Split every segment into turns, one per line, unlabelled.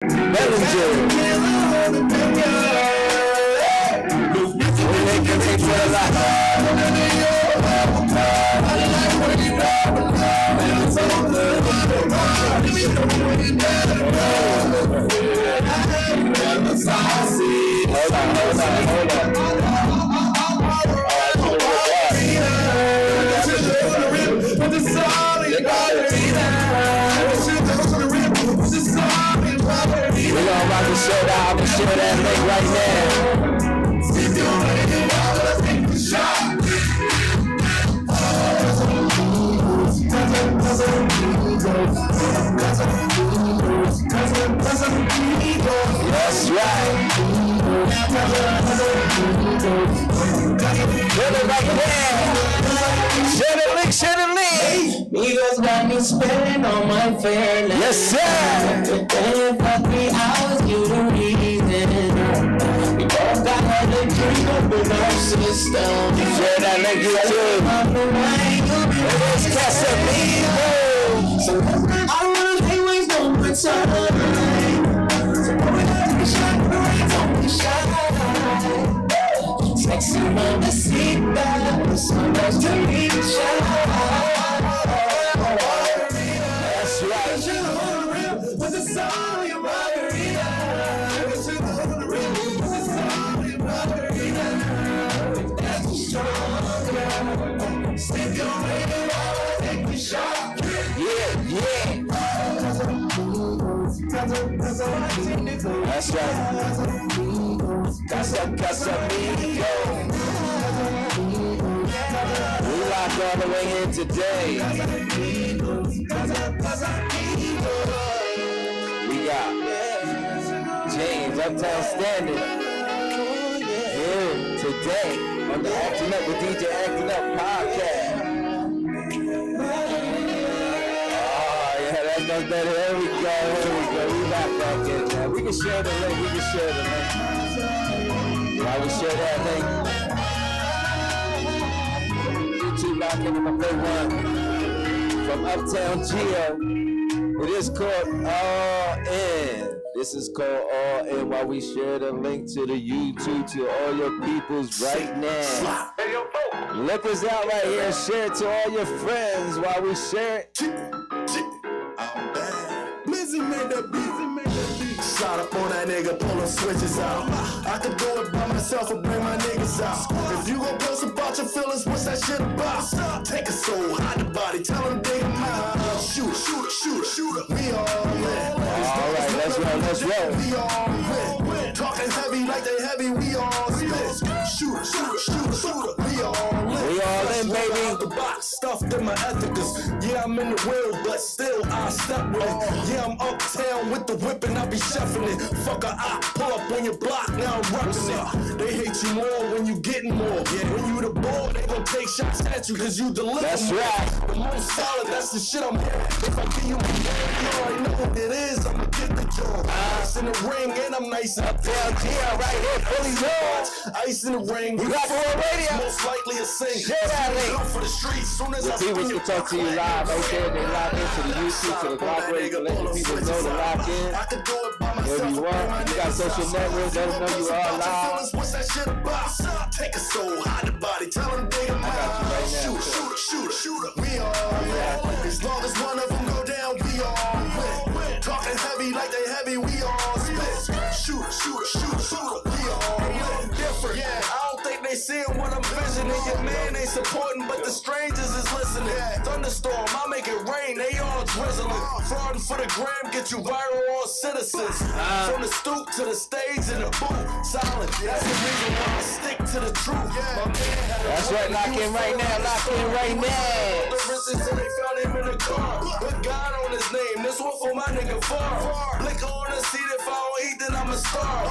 We're gonna rock the show down. I'm gonna share that link right now. That's right. Put it right there. Share the link, share the link.
Migos got me spending on my fair life.
Yes, sir.
Within 3 hours, you the reason. We both got the dream up in our system.
Share that link, you too. It's Casamigos.
So I really waste no more time. So don't be shy, don't be shy. Sexy mamacita, so much to reach out.
That's right.
With the song, your margarita. With the song, your margarita. That's stronger. Stick your ring around, take the shot.
Yeah. That's right. Casamigos. We locked all the way in today. We got James, Uptown Standard, here today on the Acting Up with DJ Actin Up podcast. Oh, yeah, that's much better. Here we go. We back in now. We can share the link. While we share that link, YouTube locked into my big one from Uptown Geo. It is called All In. This is called All In while we share the link to the YouTube to all your peoples right now. Look us out right here and share it to all your friends while we share it.
Lizzie made that beat. Shot up on that nigga, pull switches out. I could do it by myself or bring my niggas out. If you gon' post about your feelings, what's that shit about? Take a soul, hide the body, tell them dig them out. Shoot, we all lit.
Alright, let's roll.
We all lit. Talking heavy like they heavy, we all spit. Shoot, we all lit.
We all in, baby.
The box stuffed in my ethicals. Yeah, I'm in the wheel, but still I step with it. Yeah, I'm uptown with the whip and I be chefing it. Fuck a op, pull up on your block, now I'm rocking it. They hate you more when you getting more. When you the ball, they gon' take shots at you cause you deliver.
That's
more.
right.
The most solid, that's the shit I'm here. If I give you my man, you already know what it is. I'ma get the job. Ice in the ring and I'm nice and
Uptown Geo right here, fully yours.
Ice in the ring.
We got more radio.
Most likely a sing.
Share that link.
For the streets, soon as
The people can talk to you live right there. They lock into the YouTube, to the block radio, let the people know to lock in. Wherever you are, you got social networks, let them know you are live.
What's that shit about? Take a soul, hide the body, tell them dig them out. Shoot, we all lit. As long as one of them go down, we all lit. Talking heavy like they heavy, we all spit. Shoot, we all lit. Different, yeah. I don't think they seeing what I'm visioning. Your man ain't supporting, but the strangers is listening. Thunderstorm, I make it rain, they all drizzling. Frauding for the gram, get you viral on citizens. From the stoop to the stage and the booth, silent. That's the reason why I stick to the truth.
That's right, lock in right now.
The resistance till they found him in the car. With God on his name, this one for my nigga Far. Liquor on the seat, if I don't eat, then I'm a star.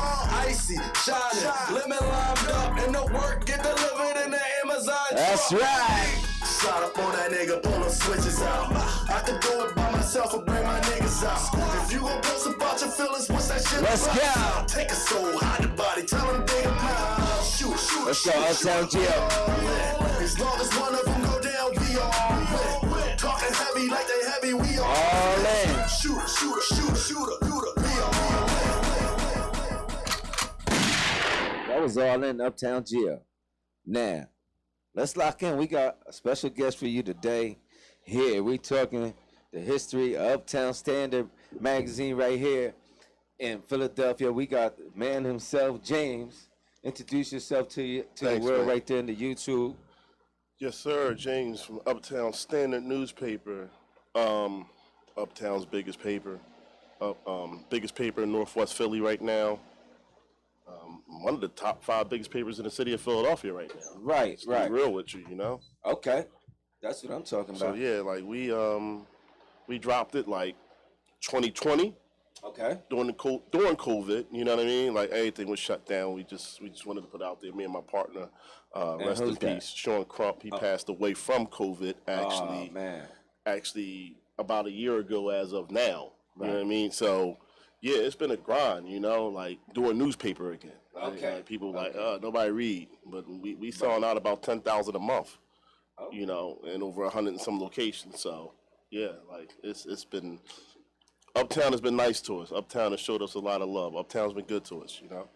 Icy, shining, lemon limed up, and the work get delivered in the Amazon.
That's right.
Shot up on that nigga, pull them switches out. I could do it by myself or bring my niggas out. If you gon' post about your feelings, what's that shit
Let's
about?
go.
Take a soul, hide the body, tell them dig them out. Shoot,
Let's go, Uptown Geo.
as long as one of them go down, we all lit. Talking heavy like they heavy, we all
in.
Shoot, we all
is All In Uptown Geo. Now, let's lock in. We got a special guest for you today. Here, we talking the history of Uptown Standard magazine right here in Philadelphia. We got the man himself, James. Introduce yourself to
Thanks,
the world
man.
right there in the YouTube.
Yes, sir. James from Uptown Standard newspaper, Uptown's biggest paper, biggest paper in Northwest Philly right now. One of the top 5 biggest papers in the city of Philadelphia right now.
Right,
To
right.
be real with you, you know.
Okay, that's what I'm talking
So
about.
yeah, like we dropped it like 2020
Okay.
during COVID. You know what I mean? Like everything was shut down. We just wanted to put out there. Me and my partner, rest in
who's that?
peace, Sean Crump. He passed away from COVID. Actually,
Oh, man.
actually about a year ago as of now. You know
Right.
what I mean? So yeah, it's been a grind, you know, like doing newspaper again. Right?
Okay.
Like, people like,
Okay.
nobody read. But we selling out about 10,000 a month,
Oh.
you know, in over 100 and some locations. So yeah, like it's been Uptown has been nice to us. Uptown has showed us a lot of love. Uptown's been good to us, you know.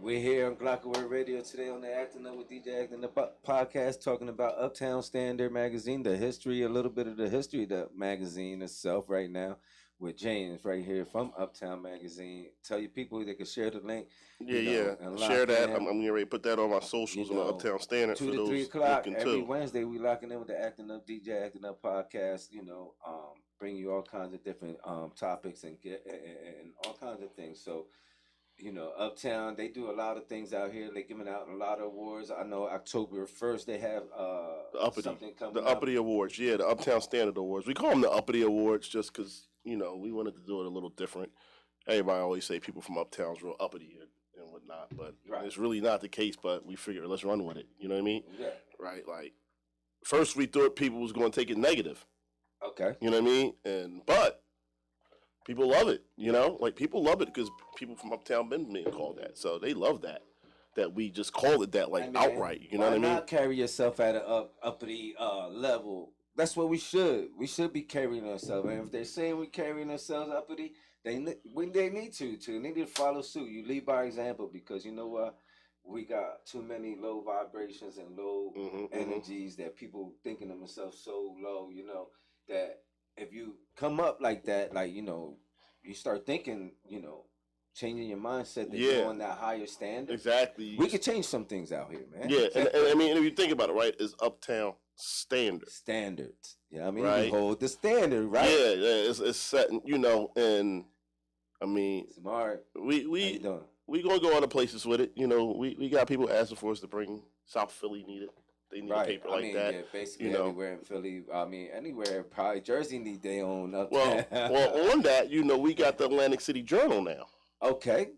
We're here on Glockaway Radio today on the Acting Up with DJ Actin Up podcast, talking about Uptown Standard magazine, the history, a little bit of the history of the magazine itself right now with James right here from Uptown Magazine. Tell your people they can share the link.
Yeah,
you know,
yeah.
and
Share
lock
that.
in.
I'm getting ready to put that on my socials
You
on
know,
Uptown Standard
2
for
to
those
3 o'clock
looking
every
too.
Wednesday. We locking in with the Acting Up DJ Actin Up podcast. You know, bring you all kinds of different topics and all kinds of things. So, you know, Uptown, they do a lot of things out here. They're giving out a lot of awards. I know October 1st they have
The Uppity,
something coming
the
up.
Uppity Awards, yeah, the Uptown Standard Awards. We call them the Uppity Awards just because, you know, we wanted to do it a little different. Everybody always say people from Uptown's real uppity and whatnot, but
Right.
it's really not the case. But we figured let's run with it. You know what I mean?
Yeah.
Right? Like first we thought people was going to take it negative.
Okay.
You know what I mean? But people love it. You know, like people love it because people from Uptown been being called that, so they love that we just called it that, like
I mean,
outright. You know what I
why
mean?
not carry yourself at an uppity level? That's what we should. We should be carrying ourselves. And if they're saying we're carrying ourselves uppity, when they need to need to follow suit. You lead by example because you know what? We got too many low vibrations and low energies that people thinking of themselves so low, you know, that if you come up like that, like, you know, you start thinking, you know, changing your mindset that you're on that higher standard.
Exactly.
We could change some things out here, man.
Yeah, and I mean, if you think about it, right, it's Uptown Standard.
Standards. Yeah, I mean,
Right.
we hold the standard, right?
Yeah, it's setting, you know, and I mean,
Smart. How you
we
doing?
gonna go other places with it. You know, we got people asking for us to bring South Philly need it. They need a
Right.
paper
I
like
mean,
that.
yeah, basically
you know.
everywhere in Philly. I mean, anywhere. Probably Jersey need their own up.
Well, on that, you know, we got the Atlantic City Journal now.
Okay.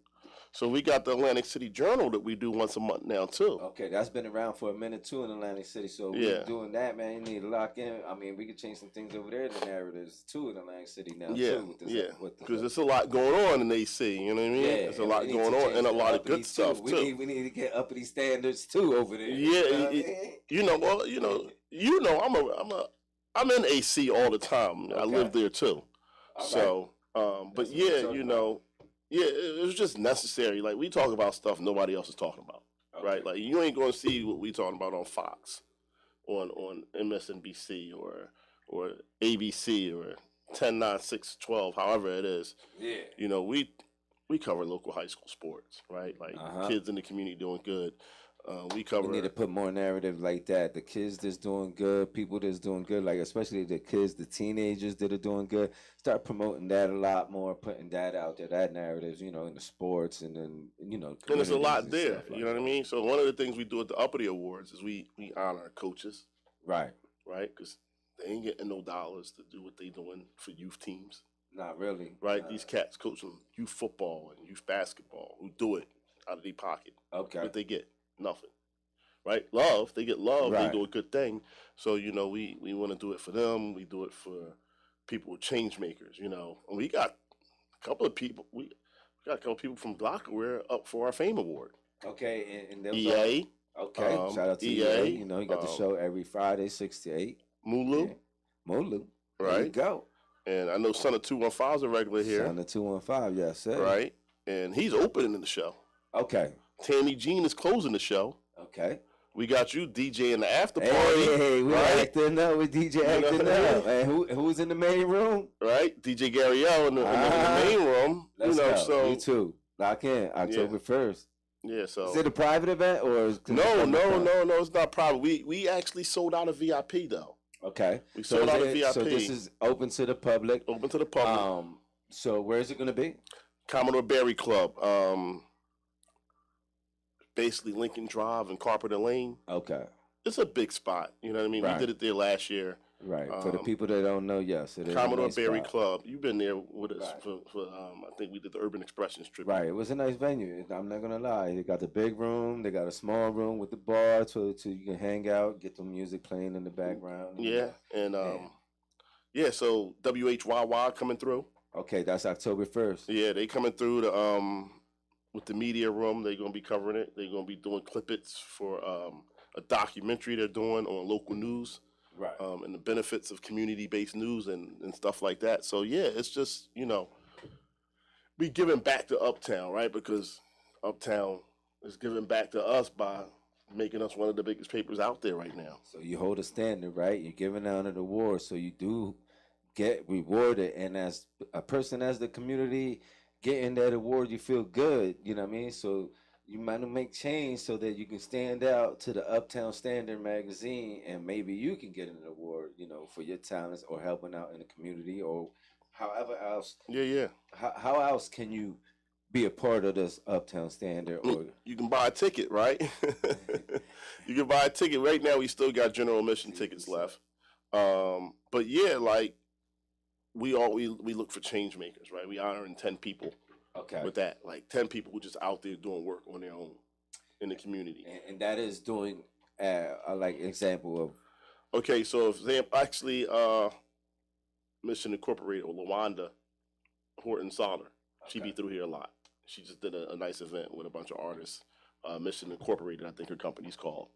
So we got the Atlantic City Journal that we do once a month now too.
Okay, that's been around for a minute too in Atlantic City. So
Yeah.
we're doing that, man. You need to lock in. I mean, we could change some things over there, the narratives too in Atlantic City now.
Yeah,
too, with this,
yeah,
with the-
because there's a lot going on in AC. You know what I mean?
Yeah,
There's a
and
lot
we need
going
to
on
change
and a
the
lot of
uppity
good stuff
We
too.
need to get uppity standards too over there.
Yeah,
You know what I mean?
you know, well, you know, I'm in AC all the time. I
Okay.
live there too.
All
So, but
That's what
yeah,
we're talking
you know, yeah, it was just necessary. Like we talk about stuff nobody else is talking about, right? Like you ain't gonna see what we talking about on Fox, on MSNBC or ABC or 10, 9, 6, 12, however it is.
Yeah.
You know, we cover local high school sports, right? Like kids in the community doing good. We cover.
We need to put more narrative like that. The kids that's doing good, people that's doing good, like especially the kids, the teenagers that are doing good. Start promoting that a lot more, putting that out there, that narratives, you know, in the sports and then, you know.
And there's a lot
communities and
there,
stuff like
you know what I
that.
mean? So one of the things we do at the Uppity Awards is we honor our coaches,
Right.
right? Because they ain't getting no dollars to do what they doing for youth teams,
Not really.
right? These cats coaching youth football and youth basketball who do it out of their pocket.
Okay.
What they get? Nothing. Right? Love. They get love.
Right.
They do a good thing. So, you know, we want to do it for them. We do it for people with change makers, you know. And we got a couple of people. We got a couple of people from Glockaware up for our Fame Award.
Okay. And those
EA.
Okay. Shout out to EA. You know, he got the show every Friday, 6 to 8.
Mulu.
Yeah. Mulu. There
Right.
you go.
And I know Son of 215 is a regular here.
Son of 215, yes, sir.
Right? And he's opening the show.
Okay.
Tammy Jean is closing the show.
Okay.
We got you DJ in the after party.
Hey, we
right?
acting up with DJ Actin Up. And who's in the main room?
Right, DJ Gabrielle in the main room.
Let's go.
So
Me too. Lock in October 1st.
Yeah, so
is it a private event or is
no, it's not private. We actually sold out a VIP though.
Okay,
we sold out a VIP.
So this is open to the public.
Open to the public.
So where is it going to be?
Commodore Berry Club. Basically Lincoln Drive and Carpenter Lane.
Okay,
it's a big spot. You know what I mean?
Right.
We did it there last year.
Right. For the people that don't know, yes, it is
Commodore
nice
Berry
spot.
Club. You've been there with us
Right.
for I think we did the Urban Expressions trip.
Right. It was a nice venue. I'm not gonna lie. They got the big room. They got a small room with the bar, so you can hang out, get the music playing in the background.
Yeah, and so WHYY coming through.
Okay, that's October 1st.
Yeah, they coming through the with the media room. They're gonna be covering it. They're gonna be doing clippets for a documentary they're doing on local news.
Right.
And the benefits of community-based news and stuff like that. So yeah, it's just, we giving back to Uptown, right? Because Uptown is giving back to us by making us one of the biggest papers out there right now.
So you hold a standard, right? You're giving out an award, so you do get rewarded. And as a person, as the community getting that award, you feel good. You know what I mean? So you might make change so that you can stand out to the Uptown Standard magazine, and maybe you can get an award, for your talents or helping out in the community or however else.
Yeah.
How else can you be a part of this Uptown Standard? Or
you can buy a ticket, right? You can buy a ticket. Right now, we still got general admission tickets left. But yeah, like we look for change makers, right? We honoring 10 people.
Okay.
With that, like 10 people who just out there doing work on their own in the community.
And that is doing like example of.
Okay, so if they actually Mission Incorporated or LaWanda Horton Solder, she be through here a lot. She just did a nice event with a bunch of artists. Mission Incorporated, I think her company's called.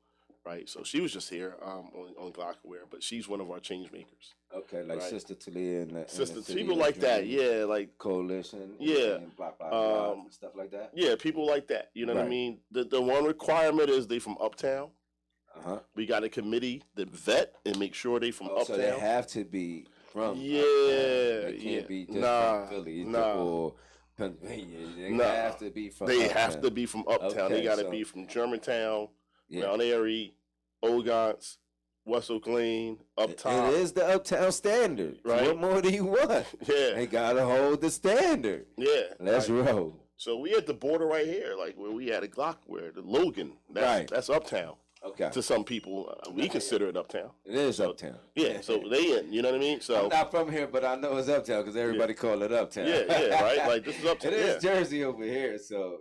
Right, so she was just here on Glockware, but she's one of our change makers.
Okay, like
right?
Sister Talia and
Sister, people like that, yeah, like
Coalition,
yeah,
and blah, and stuff like that.
Yeah, people like that. You know what I mean? The one requirement is they from Uptown. We got a committee that vet and make sure they from Uptown.
So they have to be from
Uptown.
They can't be just from Philly or Pennsylvania. They have to be from.
They
Uptown.
have to be from Uptown.
Okay,
they got to be from Germantown. Mount Airy, Ogons, West Oak Lane, Uptown.
It is the Uptown Standard.
Right.
What more do you want?
Yeah.
They got to hold the standard.
Yeah.
Let's roll.
So we at the border right here, like where we at Glockware, the Logan. That's Uptown.
Okay.
To some people, we consider it Uptown.
It is Uptown.
Yeah, so they in, you know what I mean? So
I'm not from here, but I know it's Uptown because everybody call it Uptown.
Yeah, right? Like, this is Uptown.
It is Jersey over here, so,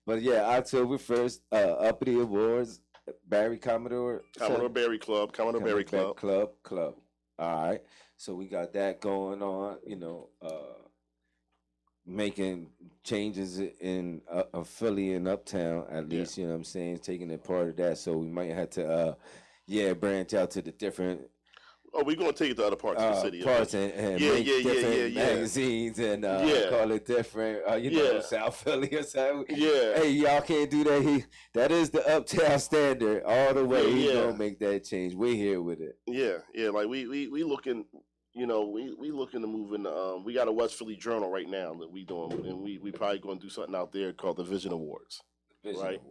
But yeah, October 1st, Uppity Awards, Barry Commodore.
Commodore Berry Club, Commodore Berry Club.
Club. All right. So we got that going on, making changes in Philly and Uptown, at least, you know what I'm saying, taking a part of that. So we might have to, branch out to the different.
Oh, we're going to take it to other parts of the city.
And make different magazines and call it different, South Philly or something.
Yeah.
Hey, y'all can't do that. That is the Uptown Standard all the way. He's going to make that change. We're here with it.
Yeah. Like, we looking... we looking to move in. We got a West Philly Journal right now that we doing, and we probably going to do something out there called the Vision Awards. Awards.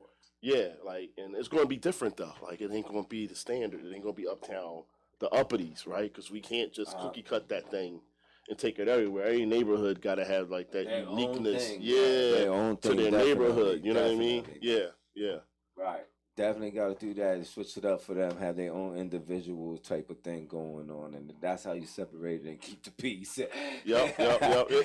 Yeah, like, and it's going to be different though. Like, it ain't going to be the standard. It ain't going to be Uptown, the uppities, right? Because we can't just cookie cut that thing and take it everywhere. Every neighborhood got to have like that uniqueness, to their neighborhood. You know what I mean? Yeah.
Right. Definitely got to do that and switch it up for them, have their own individual type of thing going on, and that's how you separate it and keep the peace.
Yep.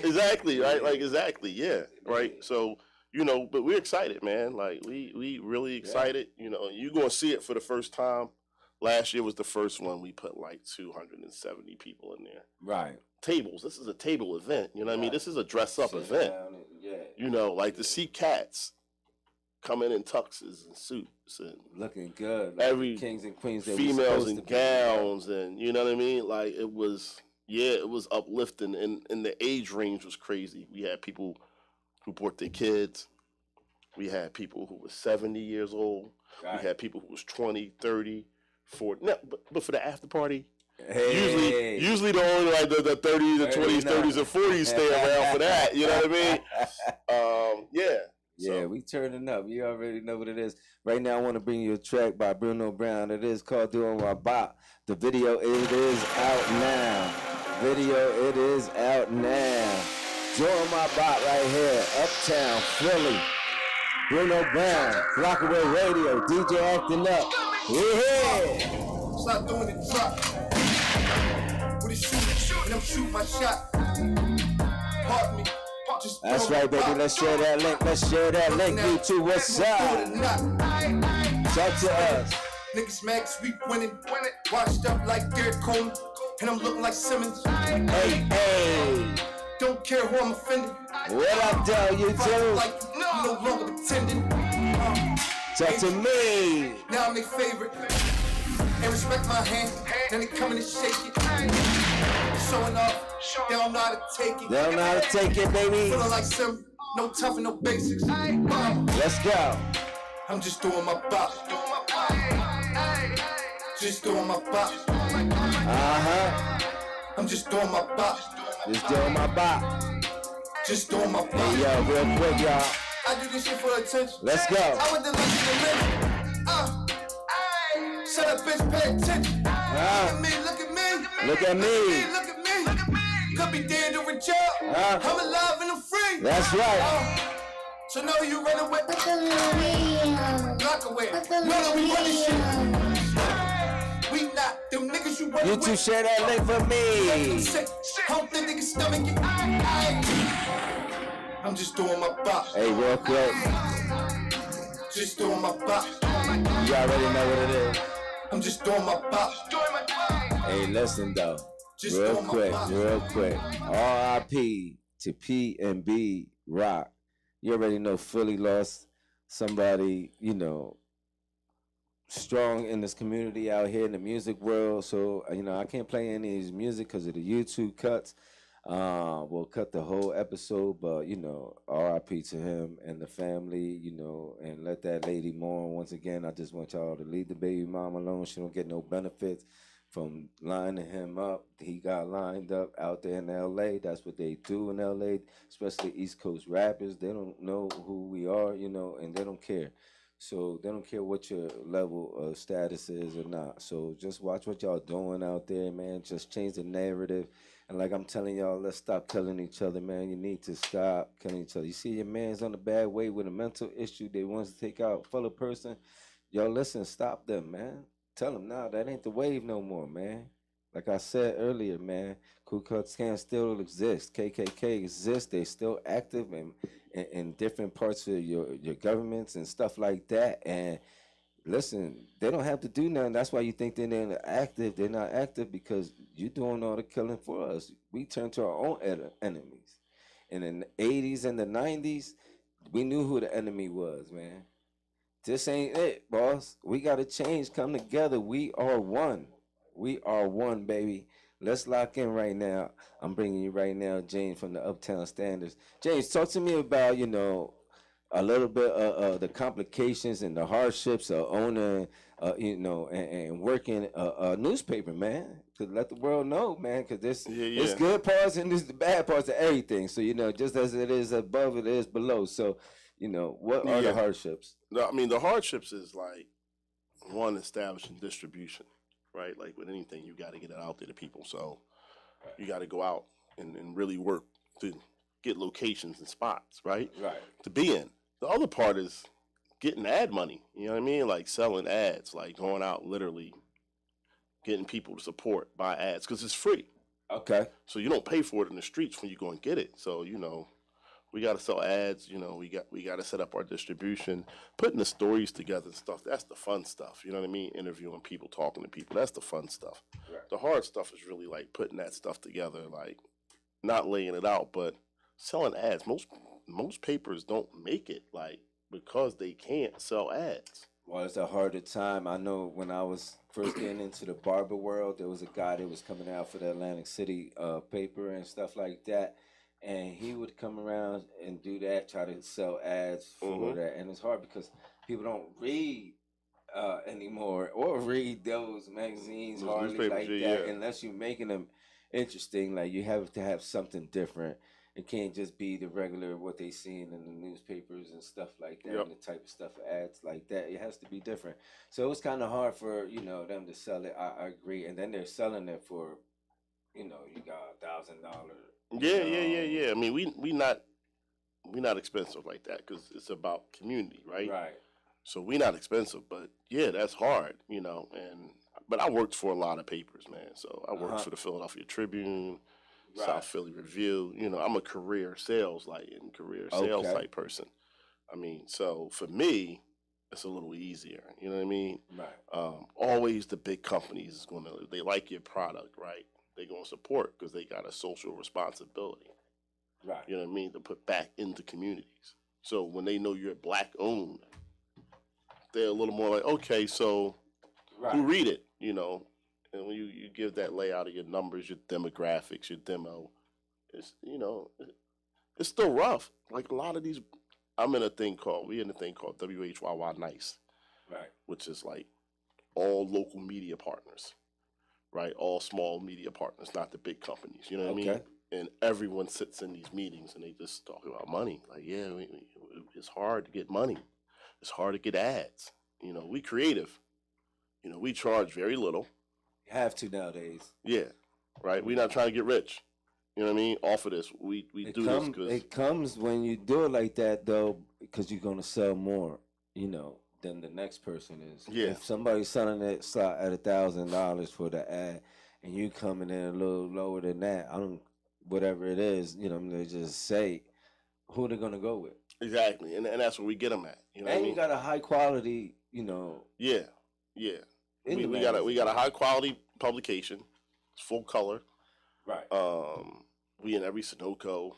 Exactly, right? Like, exactly, yeah, right? So, but we're excited, man. Like, we really excited. You're going to see it for the first time. Last year was the first one. We put like 270 people in there.
Right.
Tables. This is a table event. You know what I mean? This is a dress-up event. Like to see cats coming in tuxes and suits and
looking good, like
every
kings and queens,
females in gowns, and you know what I mean. Like, it was uplifting, and the age range was crazy. We had people who brought their kids, We had people who were 70 years old.
Right.
We had people who was 20, 30, 40. No, but for the after party,
Hey.
usually the only like the 30s, the 20s, 30s, and 40s stay around for that. You know what I mean? Yeah.
Yeah, we turning up. You already know what it is. Right now, I want to bring you a track by Bruno Brown. It is called Doing My Bop. The video, it is out now. Video, it is out now. Doing My Bop right here. Uptown, Philly. Bruno Brown, Blockaway Radio, DJ Actin Up. Yeah.
Stop doing the drop. With a shoot, and I'm shooting my shot. Pardon me. Just
That's right, baby. Let's share that link. Let's share that link. YouTube, what's up? Talk to us.
Niggas mad 'cause we winning. Washed up like Derek Coleman, and I'm looking like Simmons.
Hey.
Don't care who I'm offending.
What I tell you, too?
Like you no longer pretending.
Talk to me.
Now I'm their favorite. And respect my hand. Then they coming and shake it. Showing off. They don't know how to take it.
They don't know how to take it, baby.
Feeling like some no tough and no basics.
Let's go.
I'm just doing my bop. Just doing my bop. I'm just doing my bop.
Just doing my bop.
Just doing my bop.
Hey, yo, real quick, y'all.
I do this shit for attention.
Let's go.
I want the legend to live. Shut up, bitch, pay attention. Look at me, look at me.
Look at me.
Look at me. Could be dead or in jail. I'm alive and I'm free.
That's right.
So no, you run away. Block away. No, we run this shit. We not them niggas you run away.
You two share that link for me.
I don't think they can stomach it. I'm just doing my bop.
Hey, real quick.
Just doing my bop.
You already know what it is.
I'm just doing my bop.
Hey, listen though.
Just
Real
doing my
quick,
bop.
real quick. R.I.P. to P&B Rock. You already know Philly lost somebody, you know, strong in this community out here in the music world. So, you know, I can't play any of his music because of the YouTube cuts. We'll cut the whole episode, but, you know, RIP to him and the family, you know, and let that lady mourn. Once again, I just want y'all to leave the baby mom alone. She don't get no benefits from lining him up. He got lined up out there in L.A. That's what they do in L.A., especially East Coast rappers. They don't know who we are, you know, and they don't care. So they don't care what your level of status is or not. So just watch what y'all doing out there, man. Just change the narrative. And like I'm telling y'all, let's stop killing each other, man. You need to stop killing each other. You see your man's on the bad way with a mental issue they wants to take out a fellow person. Yo, listen, stop them, man. Tell them, nah, that ain't the wave no more, man. Like I said earlier, man, Ku Klux Klan still exists. KKK exists. They still active in different parts of your governments and stuff like that. And listen, they don't have to do nothing. That's why you think they're not active. They're not active because you're doing all the killing for us. We turn to our own enemies. And in the 80s and the 90s, we knew who the enemy was, man. This ain't it, boss. We got to change, come together. We are one. We are one, baby. Let's lock in right now. I'm bringing you right now, James, from the Uptown Standards. James, talk to me about, you know, a little bit of the complications and the hardships of owning, you know, and working a newspaper, man. To let the world know, man, because there's good parts and there's the bad parts of everything. So, you know, just as it is above, it is below. So, you know, what are the hardships?
No, I mean, the hardships is like, one, establishing distribution, right? Like with anything, you got to get it out there to people. So you got to go out and really work to get locations and spots, right?
Right.
To be in. The other part is getting ad money. You know what I mean? Like selling ads, like going out literally getting people to support, buy ads, because it's free.
Okay.
So you don't pay for it in the streets when you go and get it. So, you know, we got to sell ads. You know, we got to set up our distribution, putting the stories together and stuff. That's the fun stuff. You know what I mean? Interviewing people, talking to people. That's the fun stuff. Right. The hard stuff is really like putting that stuff together, like not laying it out, but selling ads. Most papers don't make it, like, because they can't sell ads.
Well, it's a harder time. I know when I was first getting into the barber world, there was a guy that was coming out for the Atlantic City paper and stuff like that. and he would come around and do that, try to sell ads for that, and it's hard because people don't read anymore or read those magazines
Those
hardly
newspapers,
like
yeah,
that
yeah.
unless you're making them interesting. Like you have to have something different. It can't just be the regular what they seen in the newspapers and stuff like that,
Yep.
and the type of stuff ads like that. It has to be different. So it was kind of hard for them to sell it. I agree, and then they're selling it for you got $1,000.
Yeah. I mean, we not expensive like that because it's about community, right?
Right.
So we not expensive, but yeah, that's hard, but I worked for a lot of papers, man. So I worked for the Philadelphia Tribune, South Philly Review. I'm a career sales type person. I mean, so for me, it's a little easier. You know what I mean?
Right.
Always the big companies they like your product, right? They're gonna support because they got a social responsibility.
Right.
You know what I mean? To put back into communities. So when they know you're black owned, they're a little more like, okay, so who read it? And when you give that layout of your numbers, your demographics, your demo, it's it's still rough. Like a lot of these, we in a thing called WHYY Nice,
right?
Which is like all local media partners, right? All small media partners, not the big companies. You know what I mean? And everyone sits in these meetings and they just talk about money. Like, yeah, it's hard to get money. It's hard to get ads. We creative. We charge very little.
You have to nowadays.
Yeah, right. We're not trying to get rich. You know what I mean? Off of this, we do this because
it comes when you do it like that though, because you're gonna sell more, than the next person is.
Yeah.
If somebody's selling it at $1,000 for the ad, and you coming in a little lower than that, whatever it is, they just say who they're gonna go with.
Exactly, and that's where we get them at. You know,
and
what I mean?
You got a high quality,
Yeah. We got a high quality publication. It's full color.
Right.
We in every Sunoco.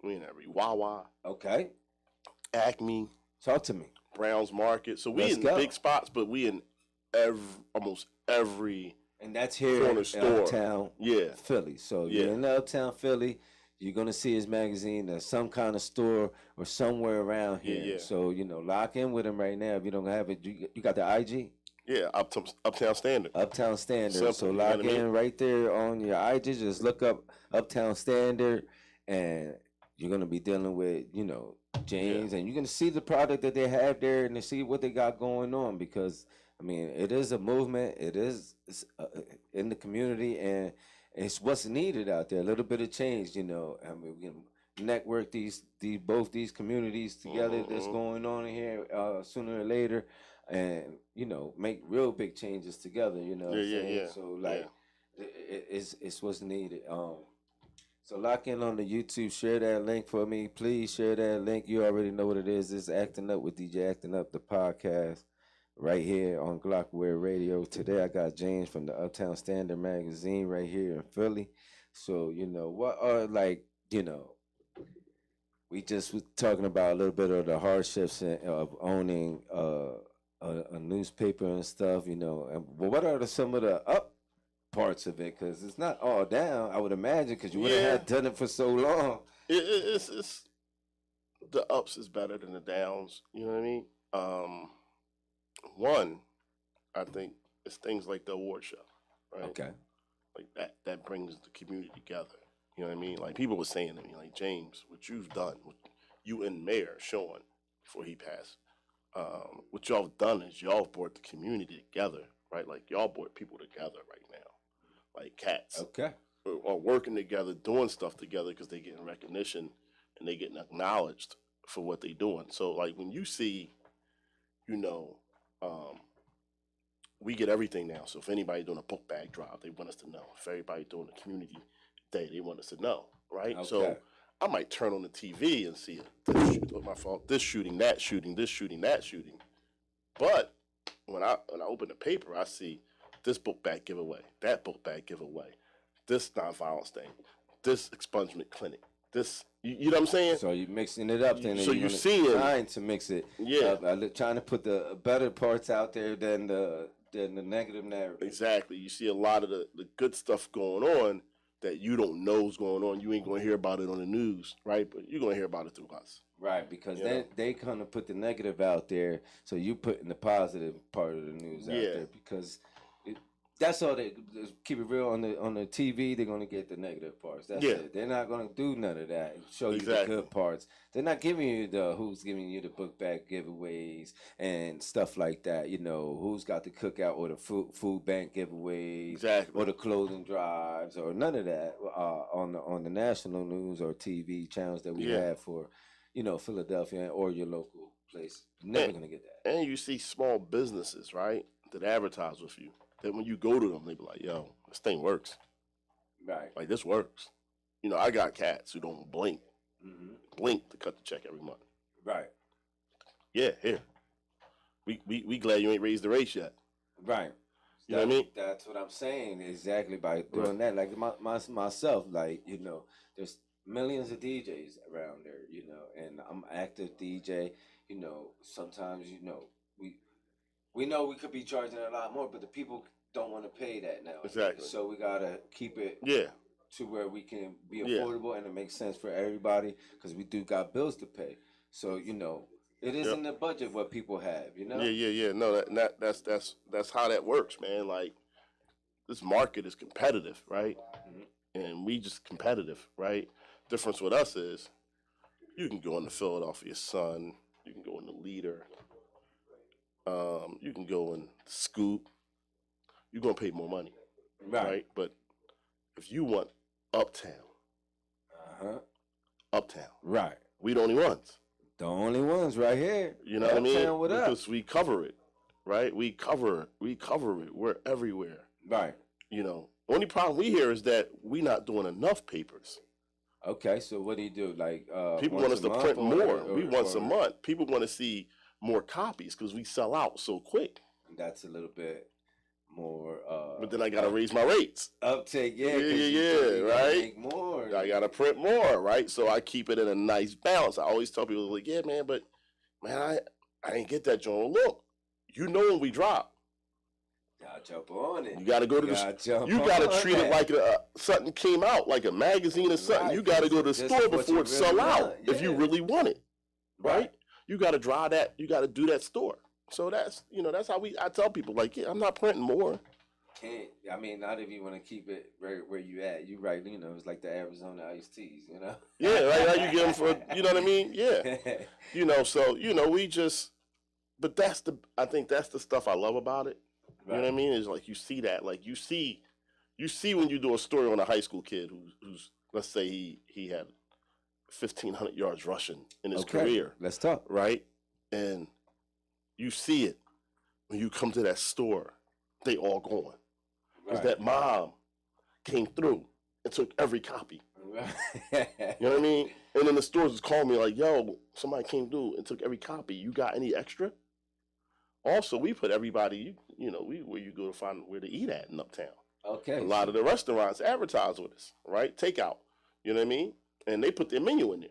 We in every Wawa.
Okay.
Acme.
Talk to me.
Brown's Market. So we
Let's
in
go.
big spots, but we in almost every
and that's here
corner
in
store.
Uptown Philly. So you're in Uptown Philly, you're gonna see his magazine at some kind of store or somewhere around here.
Yeah.
So lock in with him right now. If you don't have it, you got the IG.
Yeah, Uptown Standard.
Uptown Standard.
Simple,
so lock in right there on your IG. Just look up Uptown Standard, and you're gonna be dealing with James, and you're gonna see the product that they have there, and to see what they got going on. Because I mean, it is a movement. It's in the community, and it's what's needed out there. A little bit of change, I mean, we can network both these communities together. That's going on in here sooner or later. And make real big changes together.
Yeah.
So it's what's needed. So lock in on the YouTube. Share that link for me, please. Share that link. You already know what it is. It's Acting Up with DJ Actin Up, the podcast, right here on Glockware Radio. Today I got James from the Uptown Standard magazine right here in Philly. So what are we just was talking about a little bit of the hardships of owning a newspaper and stuff, but what are some of the up parts of it? Because it's not all down, I would imagine, because you wouldn't have done it for so long.
It's the ups is better than the downs. You know what I mean? One, I think it's things like the award show, right?
Okay.
Like that brings the community together. You know what I mean? Like people were saying to me, like, James, what you've done, what you and Mayor Sean before he passed. What y'all have done is y'all brought the community together, right? Like y'all brought people together right now, like cats.
Okay.
Are working together, doing stuff together because they getting recognition and they getting acknowledged for what they doing. So like when you see, we get everything now. So if anybody doing a book bag drive, they want us to know. If everybody doing a community day, they want us to know, right?
Okay.
So I might turn on the TV and see this shooting, that shooting, this shooting, that shooting. But when I open the paper, I see this book bag giveaway, that book bag giveaway, this nonviolence thing, this expungement clinic, this, you know what I'm saying?
So you're mixing it up then.
So you're seeing,
trying to mix it.
Yeah.
Trying to put the better parts out there than the negative narrative.
Exactly. You see a lot of the good stuff going on, that you don't know is going on. You ain't gonna hear about it on the news, right? But you're gonna hear about it through us.
Right, because they kind of put the negative out there, so you putting the positive part of the news out there because that's all they keep it real on the TV. They're gonna get the negative parts. That's it. They're not gonna do none of that. Show you the good parts. They're not giving you who's giving you the book bag giveaways and stuff like that. You know, who's got the cookout or the food bank giveaways, or the clothing drives, or none of that on the national news or TV channels that we have for, you know, Philadelphia or your local place. Never gonna get that.
And you see small businesses, right, that advertise with you. That when you go to them, they be like, "Yo, this thing works."
Right.
Like this works. You know, I got cats who don't blink to cut the check every month.
Right.
Yeah, here. We glad you ain't raised the rates yet.
Right.
You know what I mean?
That's what I'm saying. Exactly, by doing that. Like myself, like, you know, there's millions of DJs around there, you know, and I'm active DJ. You know, sometimes, you know, we know we could be charging a lot more, but the people don't want to pay that now.
Exactly.
So we gotta keep it to where we can be affordable and it makes sense for everybody, because we do got bills to pay. So, you know, it is in the budget what people have, you know?
Yeah. No, that's how that works, man. Like, this market is competitive, right? And we just competitive, right? Difference with us is you can go in the Philadelphia Sun, you can go in the Leader, you can go in Scoop. You're gonna pay more money, right? But if you want Uptown,
right?
We the only ones.
The only ones right here.
You know what I mean? Because we cover it, right? We cover it. We're everywhere,
right?
You know, only problem we hear is that we not doing enough papers.
Okay, so what do you do? Like,
people want us to print more. We once a month. People want to see more copies because we sell out so quick.
That's a little bit more.
But then I gotta raise my rates.
Uptake,
right?
Make more.
I gotta print more, right? So I keep it in a nice balance. I always tell people, like, yeah, man, but man, I didn't get that, John. Look, you know when we drop.
Y'all jump on it.
You gotta go to you gotta treat it like something came out, like a magazine or something. Right. You gotta go to the store before it sell out if you really want it, right? You gotta draw that. You gotta do that store. So that's, you know, that's how I tell people, like, yeah, I'm not printing more.
I mean, not if you want to keep it where you at. You right, you know, it's like the Arizona iced teas, you know?
Yeah, right, how you get them for, you know what I mean? Yeah. You know, so, you know, but I think that's the stuff I love about it. You know what I mean? Is like, you see that, like, you see when you do a story on a high school kid who's let's say he had 1,500 yards rushing in his career.
Let's talk.
Right? And you see it when you come to that store, they all going. Because that mom came through and took every copy. You know what I mean? And then the stores was calling me like, yo, somebody came through and took every copy. You got any extra? Also, we put everybody, you know, where you go to find where to eat at in Uptown.
Okay.
A lot of the restaurants advertise with us, right? Takeout. You know what I mean? And they put their menu in there.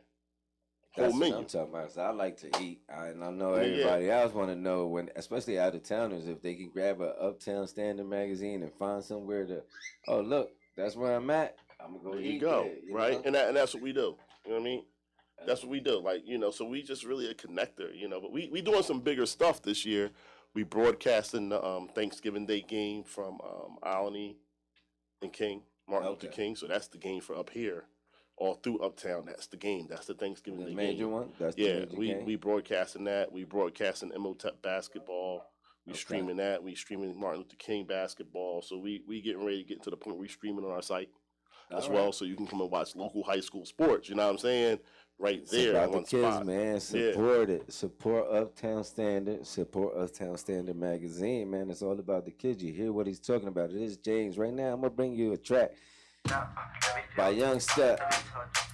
That's what I'm talking about. So I like to eat, and I know everybody else want to know, when, especially out of towners, if they can grab a Uptown Standard magazine and find somewhere to, oh look, that's where I'm at. I'm gonna go
there
eat.
You go,
there,
right? And that's what we do. You know what I mean? That's what we do. Like, you know, so we just really a connector. You know, but we doing some bigger stuff this year. We broadcasting the Thanksgiving Day game from Alany and King, Martin Luther King. So that's the game for up here. All through Uptown, that's the game. That's the Thanksgiving Day
major
game.
One? That's the major game?
We broadcasting that. We broadcasting MOTEP basketball. We streaming that. We streaming Martin Luther King basketball. So we getting ready to get to the point where we streaming on our site as well. So you can come and watch local high school sports. You know what I'm saying? Right there.
It's about the kids, spot. Man. Support it. Support Uptown Standard. Support Uptown Standard magazine, man. It's all about the kids. You hear what he's talking about. It is James. Right now, I'm going to bring you a track by Young Step.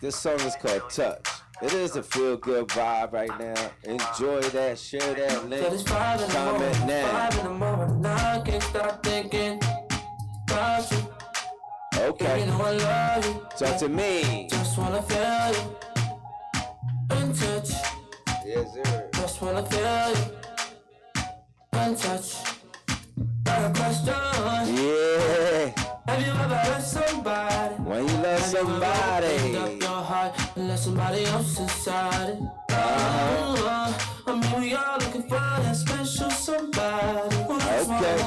This song is called Touch. It is a feel-good vibe right now. Enjoy that, share that link, comment now.
5 in the morning, I can't stop thinking about you.
Okay,
you know I love you.
talk to me.
Just wanna feel you in touch.
Yes, sir.
Just wanna feel you in touch. Got a question.
Yeah.
Have you ever hurt somebody?
When somebody.
Opened up your heart and let somebody else inside it. I mean, we all looking for that special somebody.
Okay.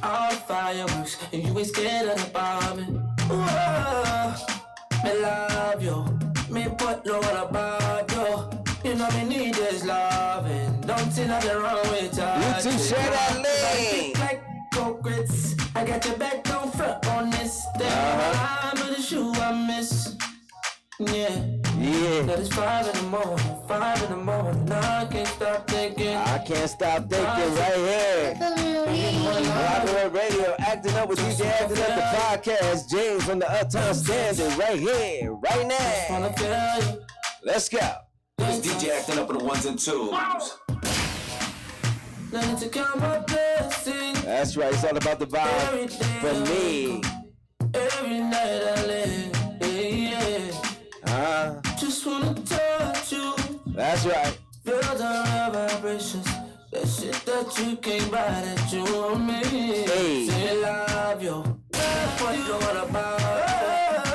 All fireworks, and you ain't scared of the bombing. Me love you, me put no one about you. You know me need this loving. Don't see nothing wrong with touch.
You two share that link.
Like grits, I got your back on front on this thing. I'm in the shoe I miss. Yeah. That is 5 in the morning, 5 in the morning. I can't stop thinking.
I can't stop thinking right here. Live Radio, Acting Up with DJ Actin Up, the podcast. James from the Uptown Standard, right here, right now. Let's go.
It's DJ Actin Up on the ones and twos.
Learning to count my blessings.
That's right, it's all about the vibe for me.
Every night I live, just wanna touch you.
That's right.
Feel the vibrations. That shit that you can't buy, that you want me.
Hey.
Say love you. What you all about?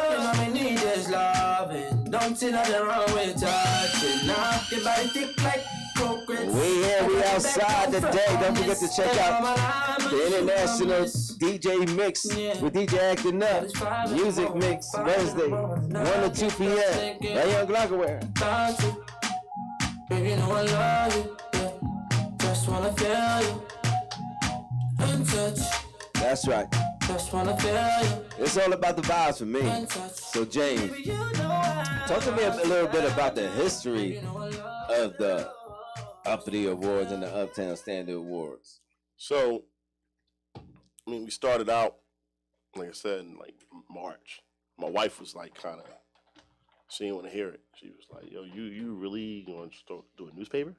You know me need this loving. Don't see nothing wrong with touching. Now your body thick like coconuts.
We here, we outside today. Don't forget to check out the International DJ Mix with DJ Actin Up. Music Mix Wednesday, 1 to 2 p.m. Right here on Glockware.
Baby, you know I love you. Yeah. Just wanna feel you and touch.
That's right.
Just wanna feel you.
It's all about the vibes for me. So James, talk to me a little bit about the history of the Uppity Awards and the Uptown Standard Awards.
So, I mean, we started out, like I said, in like March. My wife was like kind of, she didn't want to hear it. She was like, yo, you really going to start do a newspaper?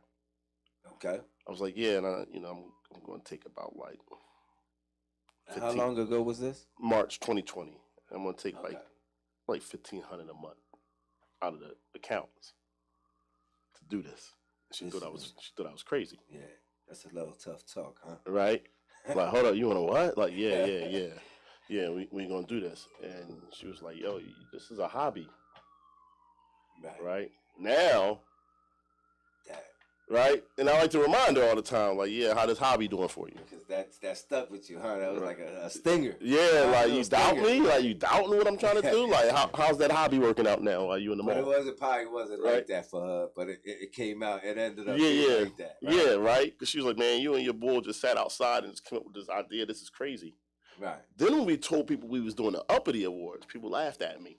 Okay.
I was like, yeah, and I'm going to take about like 15,
How long ago was this?
March 2020. I'm going to take like $1,500 a month out of the accounts to do this. She thought I was crazy.
Yeah, that's a little tough talk, huh?
Right? Like, hold up, you want to what? Like, yeah, we gonna do this. And she was like, yo, this is a hobby. Right? Now, right? And I like to remind her all the time, like, yeah, how this hobby doing for you?
Because that stuck with you, huh? That was like a stinger.
Yeah, like you doubt me? Like you doubting what I'm trying to do? Like how's that hobby working out now? Are you in the mall?
But it probably wasn't like that for her, but it came out, it ended up
being
like that. Right?
Yeah, right? Because she was like, man, you and your bull just sat outside and just came up with this idea. This is crazy.
Right.
Then when we told people we was doing the Uppity Awards, people laughed at me.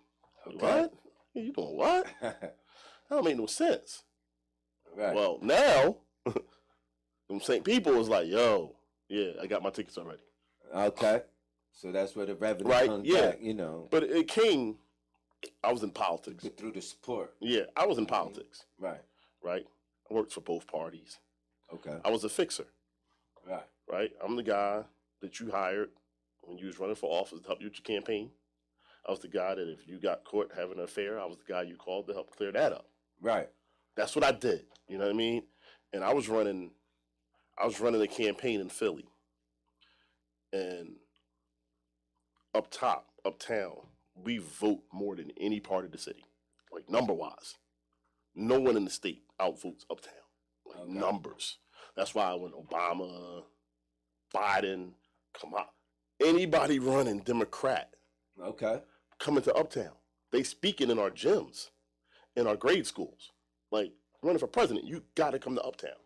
Okay. What? You doing what? That don't make no sense.
Right.
Well, now, them same people was like, yo, yeah, I got my tickets already.
Okay. So that's where the revenue comes back, you know.
But it came, I was in politics.
Through the support.
Yeah, I was in politics.
Right.
Right? I worked for both parties.
Okay.
I was a fixer.
Right.
Right? I'm the guy that you hired when you was running for office to help you with your campaign. I was the guy that if you got caught having an affair, I was the guy you called to help clear that up.
Right.
That's what I did. You know what I mean? And I was running a campaign in Philly. And uptown, we vote more than any part of the city. Like number-wise. No one in the state outvotes uptown. Like numbers. That's why when Obama, Biden, come on. Anybody running Democrat coming to uptown. They speaking in our gyms, in our grade schools. Like, running for president, you got to come to uptown.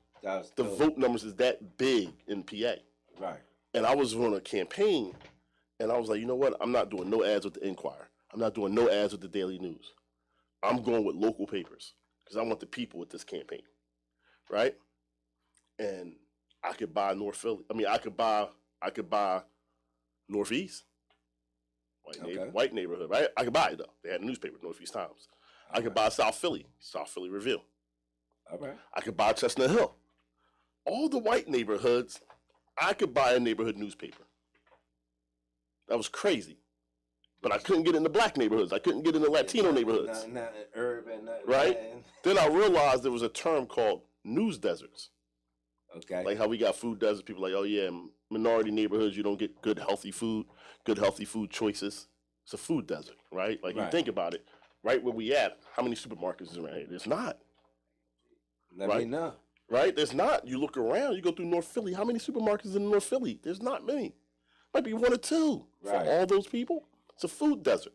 The vote numbers is that big in PA.
Right.
And I was running a campaign, and I was like, you know what? I'm not doing no ads with the Enquirer. I'm not doing no ads with the Daily News. I'm going with local papers because I want the people with this campaign, right? And I could buy North Philly. I mean, I could buy Northeast, white neighborhood, right? I could buy it though. They had a neighborhood, Northeast Times. I could buy South Philly Review.
All right.
I could buy Chestnut Hill. All the white neighborhoods, I could buy a neighborhood newspaper. That was crazy. But I couldn't get in the black neighborhoods. I couldn't get in the Latino neighborhoods.
Not urban.
Right? Then I realized there was a term called news deserts.
Okay.
Like how we got food deserts. People like, oh yeah, minority neighborhoods, you don't get good healthy food choices. It's a food desert, right? Like you think about it, right where we at, how many supermarkets is around here? There's not.
Let me know.
Right? There's not. You look around, you go through North Philly. How many supermarkets in North Philly? There's not many. Might be one or two for all those people. It's a food desert.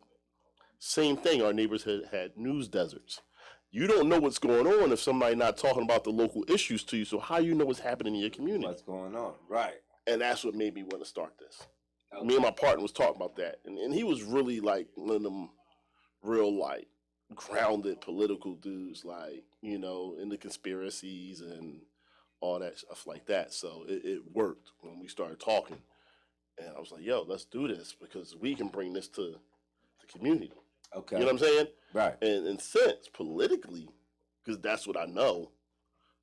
Same thing. Our neighbors had news deserts. You don't know what's going on if somebody not talking about the local issues to you. So how you know what's happening in your community?
What's going on? Right.
And that's what made me want to start this. Okay. Me and my partner was talking about that. And he was really like one of them real like grounded political dudes, like, you know, in the conspiracies and all that stuff like that. So it worked when we started talking. And I was like, yo, let's do this because we can bring this to the community. Okay. You know what I'm saying? Right. And since politically, because that's what I know,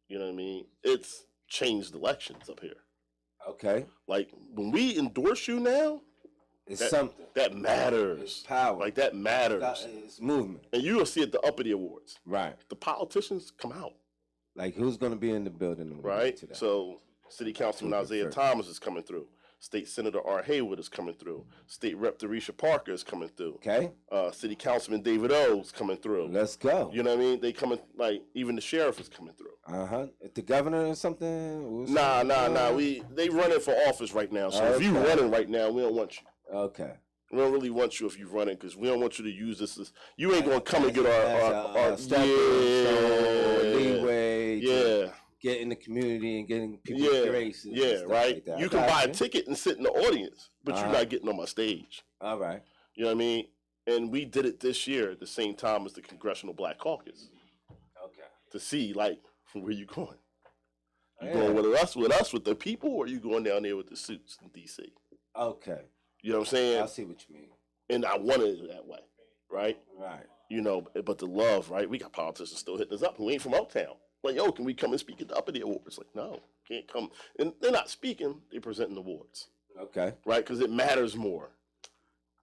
you know what I mean, it's changed elections up here. Okay. Like when we endorse you now, it's something that matters. It's power. Like that matters. It's movement. And you will see at the uppity awards. Right. The politicians come out.
Like who's going to be in the building?
Right. So City Councilman Isaiah Thomas is coming through. State Senator R. Haywood is coming through. State Rep. Derisha Parker is coming through. Okay. City Councilman David O is coming through.
Let's go.
You know what I mean? They coming, like, even the sheriff is coming through.
The governor or something?
Nah. They running for office right now. So if you running right now, we don't want you. Okay. We don't really want you if you're running because we don't want you to use this as, you ain't going to come and get our
leeway. Yeah. Get in the community and getting people's graces.
Yeah, right. Like you can buy a ticket and sit in the audience, but you're not getting on my stage. All right. You know what I mean? And we did it this year at the same time as the Congressional Black Caucus. Okay. To see, like, where you going? You going with us with the people, or you going down there with the suits in D.C.? Okay. You know what I'm saying?
I see what you mean.
And I wanted it that way, right? Right. You know, but the love, right? We got politicians still hitting us up who ain't from Uptown. Like, yo, can we come and speak at the uppity awards? Like, no, can't come. And they're not speaking, they're presenting awards. Okay. Right? Because it matters more.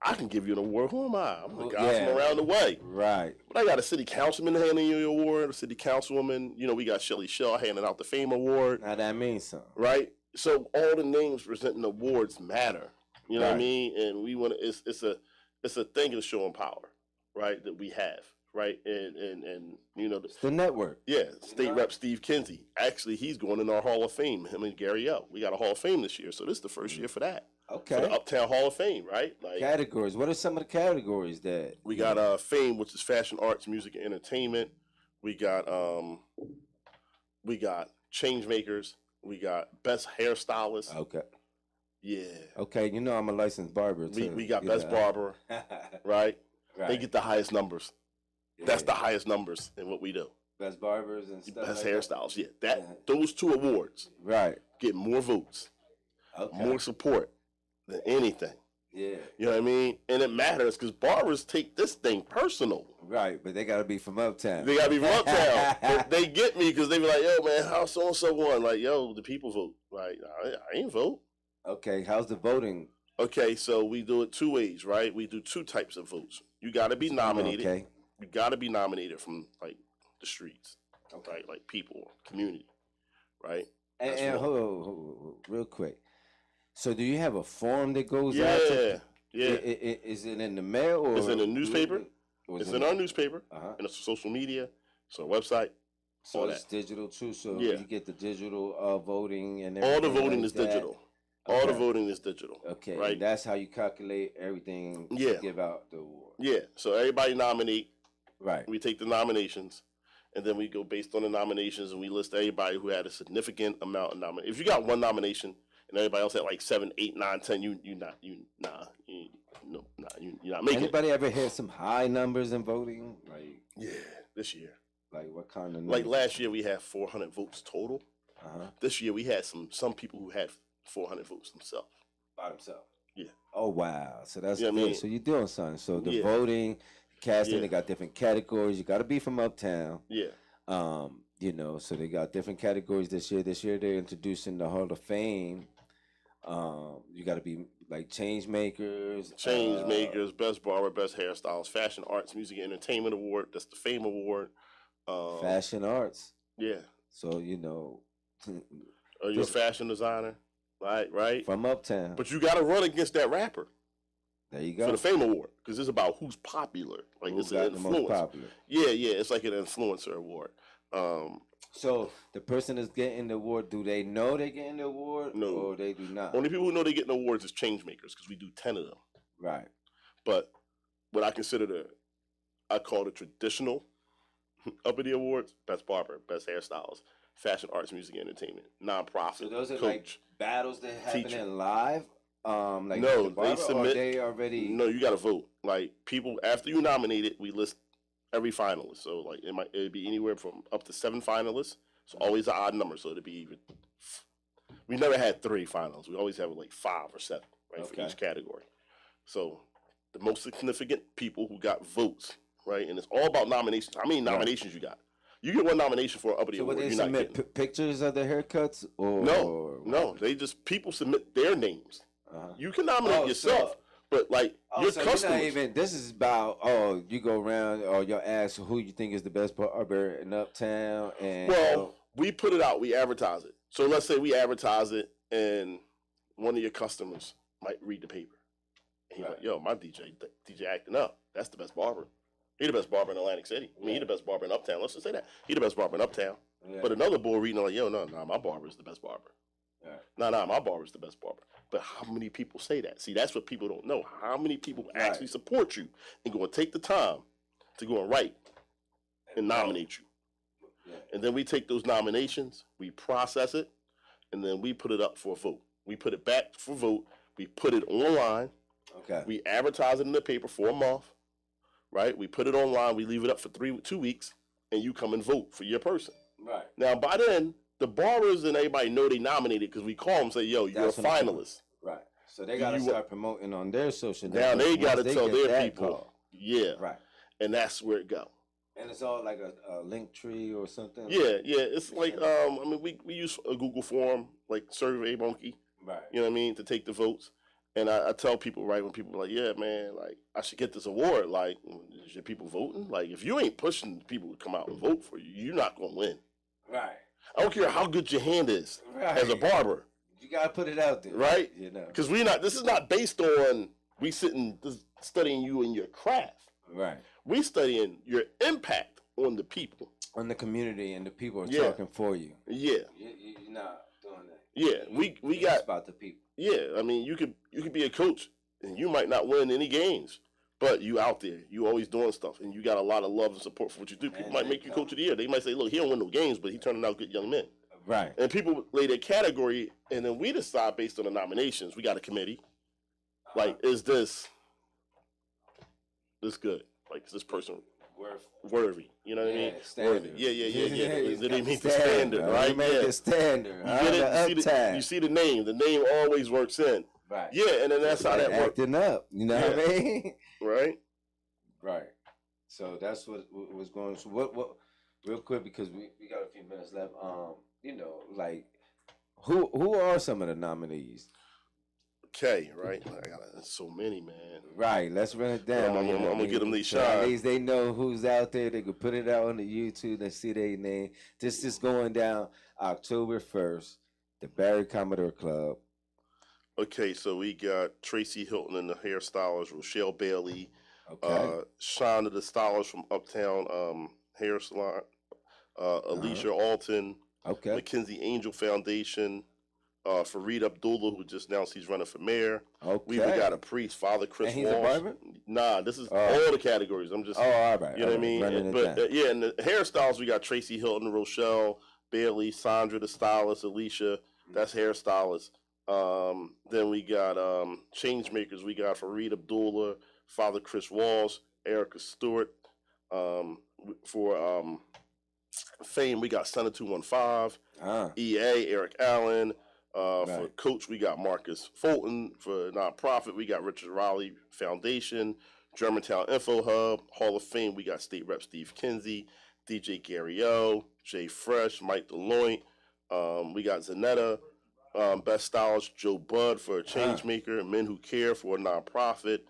I can give you an award. Who am I? I'm the guy from around the way. Right. But I got a city councilman handing you an award, a city councilwoman. You know, we got Shelly Shell handing out the Fame Award.
Now that means something.
Right? So all the names presenting awards matter. You know what I mean? And we want to, it's a thing of showing power, right, that we have. Right, and you know
the network.
Yeah, State Rep Steve Kinsey. Actually, he's going in our Hall of Fame. Him and Gary O. We got a Hall of Fame this year, so this is the first year for that. Okay. For the Uptown Hall of Fame, right? Like
categories. What are some of the categories that
we got? Fame, which is fashion, arts, music, and entertainment. We got change makers. We got best hairstylist. Okay. Yeah.
Okay, you know I'm a licensed barber too.
We got best barber. Right. They get the highest numbers. Yeah. That's the highest numbers in what we do.
Best barbers and stuff.
Best hairstyles, those two awards, right, get more votes, more support than anything. Yeah, you know what I mean, and it matters because barbers take this thing personal.
Right, but they gotta be from Uptown.
They gotta be from Uptown. But they get me because they be like, "Yo, man, how so and so won?" Like, "Yo, the people vote." Like, I ain't vote.
Okay, how's the voting?
Okay, so we do it two ways, right? We do two types of votes. You gotta be nominated. Okay. You got to be nominated from, like, the streets, right? Like, people, community, right?
And hold on, real quick. So do you have a form that goes out?
Yeah.
Is it in the mail? Or
it's in the newspaper. It's in our newspaper, and it's social media, it's our website.
So it's digital, too? So you get the digital voting and
everything. All the voting is digital. All the voting is digital.
Okay,
right?
And that's how you calculate everything to give out the award.
Yeah, so everybody nominate. Right. We take the nominations, and then we go based on the nominations, and we list everybody who had a significant amount of nominations. If you got one nomination and everybody else had like 7, 8, 9, 10, you're not making it.
Anybody ever had some high numbers in voting? Like
this year.
Like what kind of numbers?
Like last year we had 400 votes total. This year we had some people who had 400 votes themselves.
By themselves. Yeah. Oh wow. So that's good.
I mean?
So you're doing something. So the voting, casting, they got different categories. You got to be from Uptown. Yeah. You know, so they got different categories this year. This year they're introducing the Hall of Fame. You got to be like change makers,
best barber, best hairstyles, fashion, arts, music, and entertainment award. That's the Fame Award.
Fashion arts.
Yeah.
So you know.
Are you a fashion designer? Right.
From Uptown.
But you got to run against that rapper.
There you go.
For the Fame Award, because it's about who's popular. Like, it's an influence.
Popular.
Yeah, it's like an influencer award.
So the person that's getting the award, do they know they're getting the award?
No.
Or they do not?
Only people who know they're getting awards is change makers, because we do 10 of them.
Right.
But what I consider I call the traditional uppity awards: best barber, best hairstylist, fashion, arts, music, and entertainment, nonprofit.
So those are
coach,
like battles that happen
teacher.
in live. Like
No,
the barber,
they submit.
Or they already.
No, you got to vote. Like, people, after you nominate it, we list every finalist. So like it'd be anywhere from up to 7 finalists. It's always an odd number, so it'd be even. We never had 3 finals. We always have like 5 or 7, right, for each category. So the most significant people who got votes, right, and it's all about nominations. How many nominations you got? You get 1 nomination for an uppity award.
So would they
you're not
submit pictures of their haircuts, or
no? They just people submit their names. You can nominate yourself. But like your customers,
this is about you go around or you'll ask who you think is the best barber in Uptown, and
we put it out, we advertise it. So let's say we advertise it, and one of your customers might read the paper, and he's like, "Yo, my DJ Actin Up, that's the best barber. He the best barber in Atlantic City. I mean, he the best barber in Uptown. Let's just say that he the best barber in Uptown." But another boy reading like, "Yo, no, my barber is the best barber. No, my barber is the best barber." But how many people say that? See, that's what people don't know. How many people actually support you and go and take the time to go and write and nominate you? And then we take those nominations, we process it, and then we put it up for a vote. We put it back for vote. We put it online.
Okay.
We advertise it in the paper for a month, right? We put it online. We leave it up for 2 weeks, and you come and vote for your person.
Right.
Now, by then, the barbers and everybody know they nominated because we call them and say, "Yo, you're a finalist."
Right. So they got to start promoting on their social
networks. Now they got to tell their people.
Call.
Yeah.
Right.
And that's where it go.
And it's all like a link tree or something?
Yeah. It's like, I mean, we use a Google form, like Survey Monkey.
Right.
You know what I mean? To take the votes. And I tell people, right, when people are like, "Yeah, man, like, I should get this award." Like, is your people voting? Like, if you ain't pushing people to come out and vote for you, you're not going to win.
Right.
I don't care how good your hand is as a barber.
You gotta put it out there,
right?
You know,
because this is not based on we sitting studying you and your craft.
Right.
We studying your impact on the people,
on the community, and the people are talking for you.
Yeah.
You're not doing that.
Yeah, we got
it's about the people.
Yeah, I mean, you could be a coach and you might not win any games, but you out there, you always doing stuff, and you got a lot of love and support for what you do. People might make you coach of the year. They might say, "Look, he don't win no games, but he turning out good young men."
Right.
And people lay their category, and then we decide based on the nominations. We got a committee. Like, is this good? Like, is this person worthy? You know what I mean?
Standard.
Yeah. Did they meet the standard, right?
You make the standard.
You see the name. The name always works in.
Right.
Yeah, and then that's how that works.
Acting up. You know what I mean?
Right.
Right. So that's what was going on. So what real quick, because we got a few minutes left. You know, like who are some of the nominees?
Okay, right. I got so many, man.
Right. Let's run it down.
I'm gonna get them these shots.
At least they know who's out there. They could put it out on the YouTube and see their name. This is going down October 1st, the Barry Commodore Club.
Okay, so we got Tracy Hilton and the hairstylist, Rochelle Bailey, Shonda the stylist from Uptown Hair Salon, Alicia Alton, Mackenzie Angel Foundation, Fareed Abdullah, who just announced he's running for mayor. We even got a priest, Father Chris
and
Walsh.
He's a barber?
Nah, this is all the categories. I'm just,
all right.
You know what I mean? And the hairstyles, we got Tracy Hilton, Rochelle Bailey, Sandra the stylist, Alicia, that's hairstylist. Then we got change makers. We got Fareed Abdullah, Father Chris Walsh, Erica Stewart. For fame, we got Senator 215, EA, Eric Allen. For coach, we got Marcus Fulton. For nonprofit, we got Richard Raleigh Foundation, Germantown Info Hub. Hall of Fame, we got State Rep Steve Kinsey, DJ Gary O, Jay Fresh, Mike DeLoyne. We got Zanetta. Best stylist Joe Budd for a change maker, Men Who Care for a nonprofit,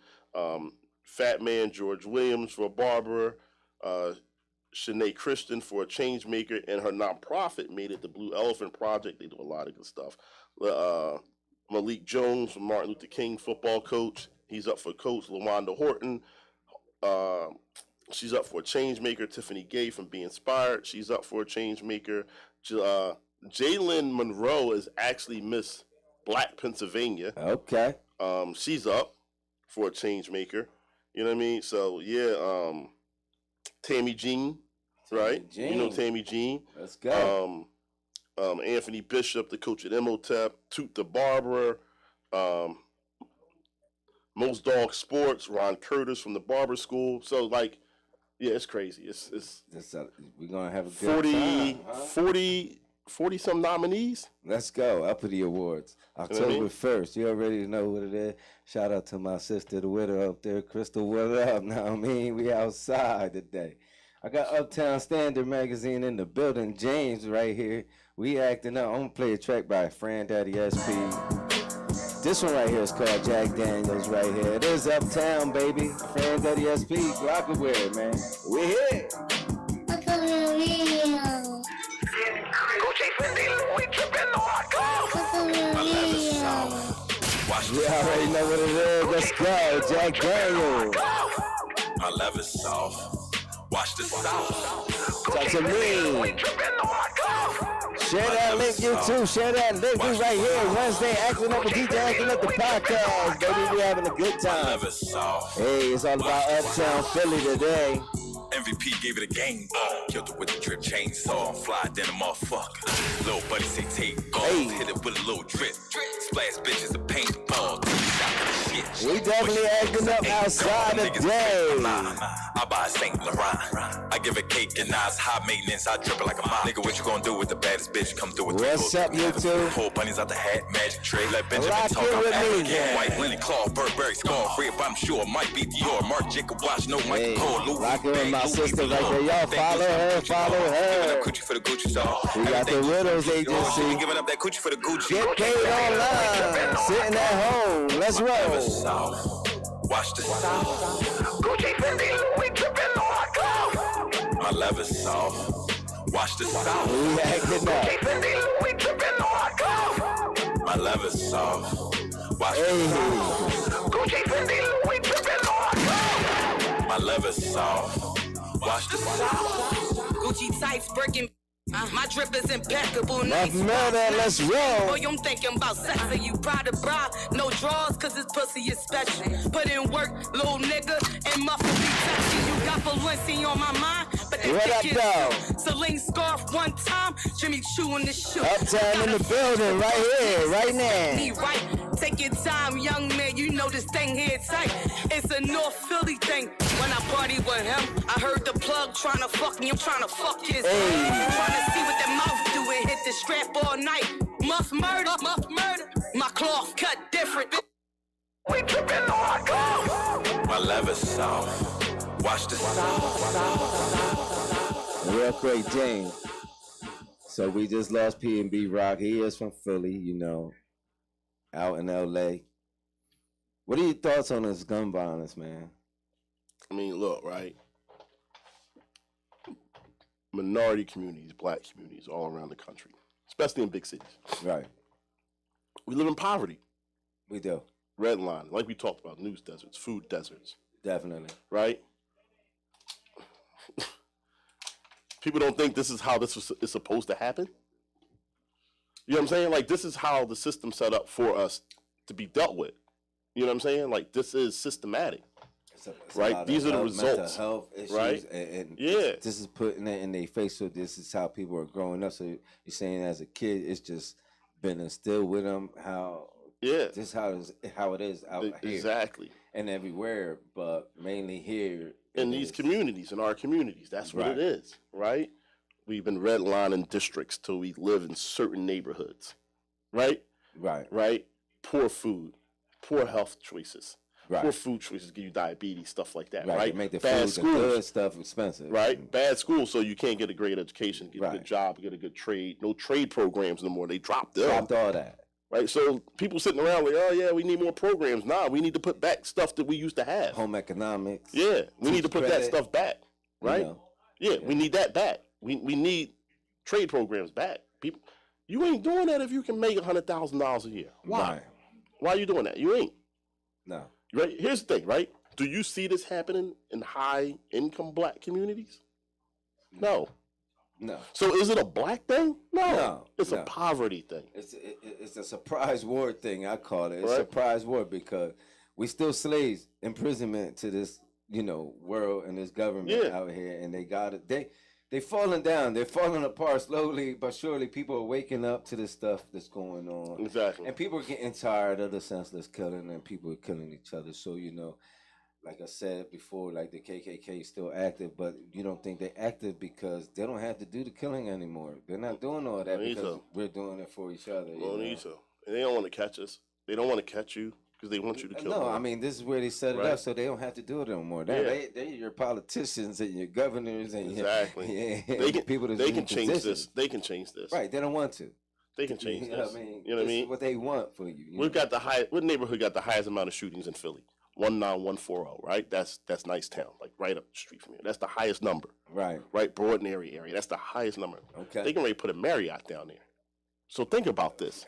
Fat Man George Williams for a barber, Shanae Christian for a change maker, and her nonprofit made it the Blue Elephant Project. They do a lot of good stuff. Malik Jones, Martin Luther King football coach. He's up for Coach LaWanda Horton. She's up for a change maker, Tiffany Gay from Be Inspired. She's up for a change maker. Jalen Monroe is actually Miss Black Pennsylvania.
Okay.
She's up for a change maker. You know what I mean? So yeah, Tammy Jean, right?
Jean.
You know Tammy Jean.
Let's go.
Anthony Bishop, the coach at Imhotep, Toot the Barber, Most Dog Sports, Ron Curtis from the Barber School. So like, yeah, it's crazy.
We're gonna have a good time.
40 some nominees.
Let's go. Up for the awards. October 1st. You already know what it is. Shout out to my sister, the widow up there, Crystal. What up? Now I mean, we outside today. I got Uptown Standard Magazine in the building. James right here. We acting up. I'm gonna play a track by Fran Daddy SP. This one right here is called Jack Daniels right here. It is Uptown, baby. Fran Daddy SP. Rockaway, man. We here. You already know what it is. Let's go. Jack Daniels.
My leather's soft. Watch the sauce.
Talk to me. Share that link, you too. Share that link. We right here Wednesday, Acting Up with DJ Actin Up, the podcast, baby. We having a good time. Hey, it's all about Uptown Philly today.
MVP gave it a game ball. Killed it with a drip chainsaw. I'm fly than a motherfucker. Little buddy say take goals.
Hey.
Hit it with a little drip. Splash bitches a paintball.
We definitely acting up outside today.
I buy St. Laurent. I give a cake and eyes high maintenance. I drip it like a mom. Nigga, what you gonna do with the baddest bitch? Come through with
What's up, YouTube?
Pull bunnies out the hat, magic trick. Let Benjamin
Rock
talk.
it
I'm
with me,
African.
yeah.
White linen cloth, Burberry scarf, red bottom sure might be Dior. Mark Jacob watch, no
Hey,
Michael Kors. Louis
rock it with my
Louis
sister right
Vuitton.
there. Y'all follow her, follow
Giving
her.
up coochie for the Gucci sauce.
We got the Widows Agency.
Giving up that coochie for the Gucci.
Get paid online. Sitting at home. Let's roll.
Watch the sauce. Gucci, Fendi, Louis dripping on my clothes. My leather's soft. Watch the sauce.
We acting up.
Gucci, Fendi, Louis dripping on my clothes. My leather's soft. Watch the sauce. Gucci, Fendi, Louis dripping on my clothes. My leather's soft. Watch the sauce.
Gucci tights, Birkin. My drip is impeccable.
Enough murder, let's roll.
Boy, I'm thinking about sex. Are you proud of bra? No draws, cause this pussy is special. Put in work, little nigga, and muffin be touchy. You got Valencia on my mind, but
What up, though?
Celine scarf one time, Jimmy Choo in the shoe.
Uptown in the building, right here, right
Me
now.
right, take your time, young man. You know this thing here tight. It's a North Philly thing. When I party with him, I heard the plug trying to fuck me. I'm trying to fuck his. Trying to see what that mouth do and hit the strap all night. Muff murder, muff murder. My cloth cut different.
We dripping on my clothes. My leather's soft. Watch the sauce.
Real quick, James. So we just lost P&B Rock. He is from Philly, you know, out in LA. What are your thoughts on this gun violence, man?
I mean, look, right? Minority communities, black communities all around the country, especially in big cities.
Right.
We live in poverty.
We do.
Redline, like we talked about, news deserts, food deserts,
Definitely.
right? People don't think this is how this is supposed to happen. You know what I'm saying? Like, this is how the system set up for us to be dealt with. You know what I'm saying? Like, this is systematic.
It's
right? These are the
mental
results,
health issues,
right?
And
Yeah.
this is putting it in their face. So this is how people are growing up. So you're saying as a kid, it's just been instilled with them how
Yeah,
this is how it is out here
exactly.
and everywhere, but mainly here
In
it
these
is.
communities, in our communities, that's what
Right.
it is, right? We've been redlining districts till we live in certain neighborhoods, right?
Right,
Right? Poor food, poor health choices.
right,
Poor food choices give you diabetes, stuff like that,
right.
right?
They make the
Bad
food, the good
schools,
stuff expensive,
right? Bad schools, so you can't get a great education, get a
Right.
good job, get a good trade. No trade programs no more. They dropped them,
Dropped all that.
right? So people sitting around like, oh yeah, we need more programs. Nah, we need to put back stuff that we used to have.
Home economics.
Yeah, we need to put that
credit,
stuff back,
you
right?
know.
Yeah, we need that back. We need trade programs back. People, you ain't doing that if you can make $100,000 a year. Why?
Right.
Why are you doing that? You ain't.
No.
Right? Here's the thing, right? Do you see this happening in high-income black communities? No.
No.
So is it a black thing? No. It's a
no.
poverty thing.
It's a surprise war thing, I call it. It's
Right.
a surprise war because we still slaves, imprisonment to this, world and this government out here, and they got it. They falling down. They're falling apart slowly but surely. People are waking up to this stuff that's going on.
Exactly.
And people are getting tired of the senseless killing, and people are killing each other. So, like I said before, like the KKK is still active, but you don't think they're active because they don't have to do the killing anymore. They're not doing all that because we're doing it for each other.
And they don't want to catch us. They don't want to catch you because they want you to kill them.
No, I mean, this is where they set it up so they don't have to do it no more. They're your politicians and your governors and
exactly.
people
they can change this. They can change this.
Right, they don't want to.
They can change this.
I mean,
you know what I mean?
What they want for you.
We've got what neighborhood got the highest amount of shootings in Philly? 19140, right? That's Nicetown, like right up the street from here. That's the highest number.
Right.
Right, Broadnary area. That's the highest number.
Okay.
They can ready to put a Marriott down there. So think about this.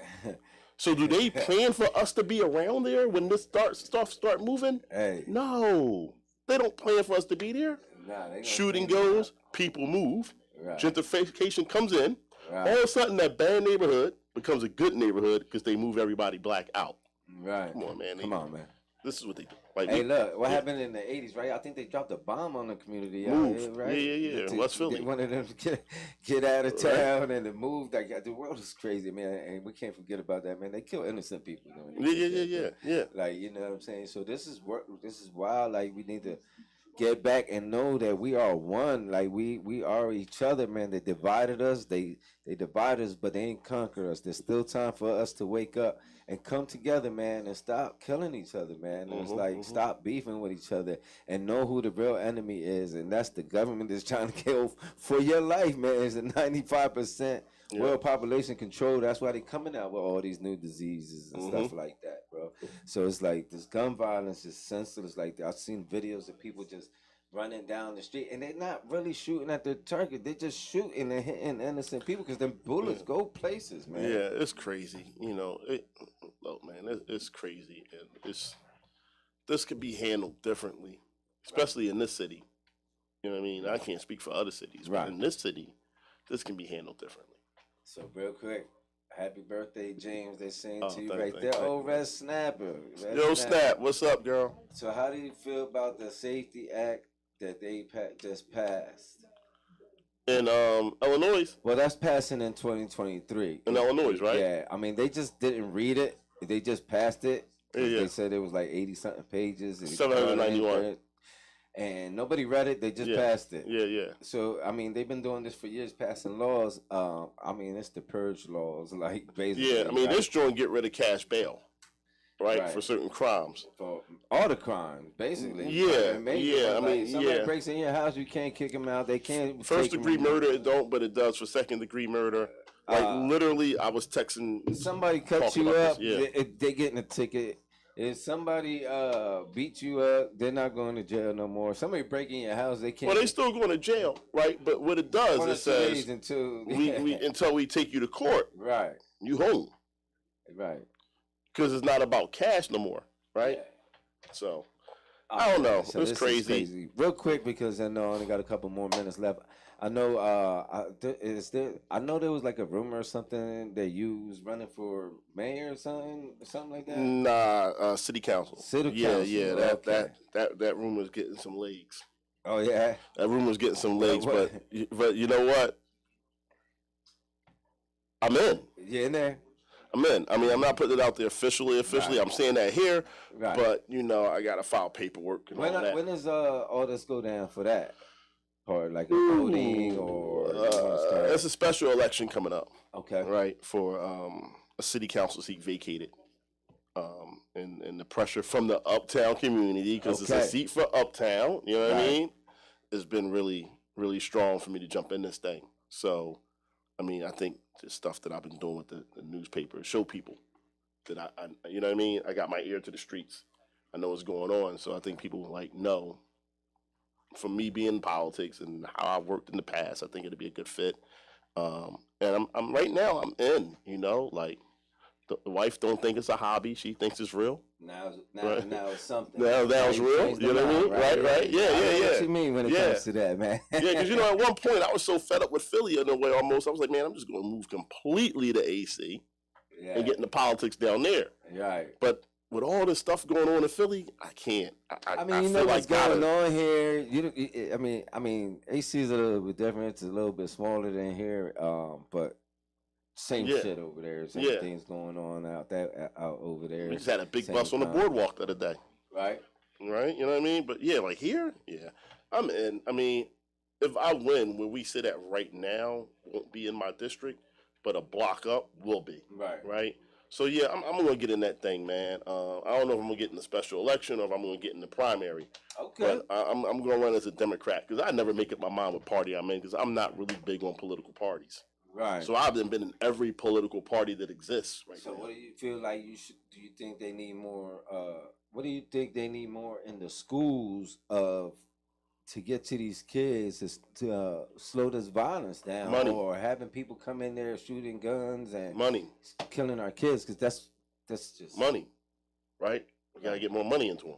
So do they plan for us to be around there when this start moving?
Hey.
No. They don't plan for us to be there.
Nah,
Shooting goes, people move,
right.
Gentrification comes in.
Right.
All of a sudden that bad neighborhood becomes a good neighborhood because they move everybody black out.
Right.
Come on, man.
Come on, man.
This is what they do. Like,
hey, look, what happened in the 80s, right? I think they dropped a bomb on the community out here, right?
Yeah. West Philly.
They wanted them to get out of town and it moved. Like, the world is crazy, man, and we can't forget about that, man. They kill innocent people.
Yeah.
Like, you know what I'm saying? So this is wild. Like, we need to get back and know that we are one. Like, we are each other, man. They divided us. They divided us, but they ain't conquered us. There's still time for us to wake up and come together, man, and stop killing each other, man. And it's like, stop beefing with each other and know who the real enemy is. And that's the government that's trying to kill for your life, man. It's a 95% world population control. That's why they coming out with all these new diseases and stuff like that, bro. So it's like this gun violence is senseless. Like, I've seen videos of people just running down the street, and they're not really shooting at the target. They're just shooting and hitting innocent people because them bullets go places, man.
Yeah, it's crazy. Look, man, it's crazy, and this could be handled differently, especially in this city. You know what I mean? I can't speak for other cities, but in this city, this can be handled differently.
So real quick, happy birthday, James. They saying to you right there. Oh, Red Snapper.
Snap, what's up, girl?
So how do you feel about the Safety Act that they just passed?
In Illinois?
Well, that's passing in 2023.
In Illinois, right?
Yeah. I mean, they just didn't read it. They just passed it.
Yeah.
They said it was like 80-something pages.
791.
And nobody read it. They just passed it.
Yeah.
So, I mean, they've been doing this for years, passing laws. I mean, it's the purge laws, like, basically.
Yeah, I mean, this joint get rid of cash bail, right, for certain crimes.
For all the crimes, basically.
Yeah, I mean,
somebody breaks in your house, you can't kick them out. They can't.
First degree murder, it don't, but it does for second degree murder. Like, literally, I was texting.
Somebody cuts you up, they getting a ticket. If somebody beat you up, they're not going to jail no more. Somebody breaking your house, they can't.
Well, they still going to jail, right? But what it does, it says
until
until we take you to court,
right?
You home,
right?
Because it's not about cash no more, right? Yeah. So I don't know. So it's crazy.
Real quick, because I know I only got a couple more minutes left. I know. I know there was like a rumor or something that you was running for mayor or something like that.
Nah, city council. Yeah.
Okay.
That rumor's getting some legs.
Oh yeah.
That rumor's getting some legs, but you know what? I'm in.
You in there?
I'm in. I mean, I'm not putting it out there officially. Right. I'm saying that here, but I gotta file paperwork and all that.
When does all this go down for that? Or like a voting, or
it's a special election coming up.
Okay.
Right, for a city council seat vacated. And the pressure from the Uptown community, because it's a seat for Uptown, you know what I mean? It's been really, really strong for me to jump in this thing. So, I mean, I think the stuff that I've been doing with the newspaper, show people that I, you know what I mean? I got my ear to the streets. I know what's going on. So I think people know. From me being in politics and how I worked in the past, I think it'd be a good fit. And I'm right now, I'm in, The wife don't think it's a hobby. She thinks it's real.
Now it's something.
Now it's real. You know what I mean? Right. Yeah.
I know what you mean when it comes to that, man.
Yeah, because at one point I was so fed up with Philly in a way almost. I was like, man, I'm just going to move completely to AC and get into politics down there.
Right.
But with all this stuff going on in Philly, I can't.
I mean, you know what's going on here. I mean, AC is a little bit different. It's a little bit smaller than here, but same shit over there. Same things going on out over there.
We just had a big bus on the boardwalk the other day.
Right.
You know what I mean? But yeah, like here, I'm in. I mean, if I win, where we sit at right now won't be in my district, but a block up will be. Right. So yeah, I'm gonna get in that thing, man. I don't know if I'm gonna get in the special election or if I'm gonna get in the primary.
Okay.
But I'm gonna run as a Democrat because I never make up my mind what party I'm in because I'm not really big on political parties.
Right.
So I've been in every political party that exists right now.
So what do you feel like do you think they need more, what do you think they need more in the schools to get to these kids to slow this violence down?
Money.
Or having people come in there shooting guns and
money,
killing our kids? Because that's just
money, right? We got to get more money into them.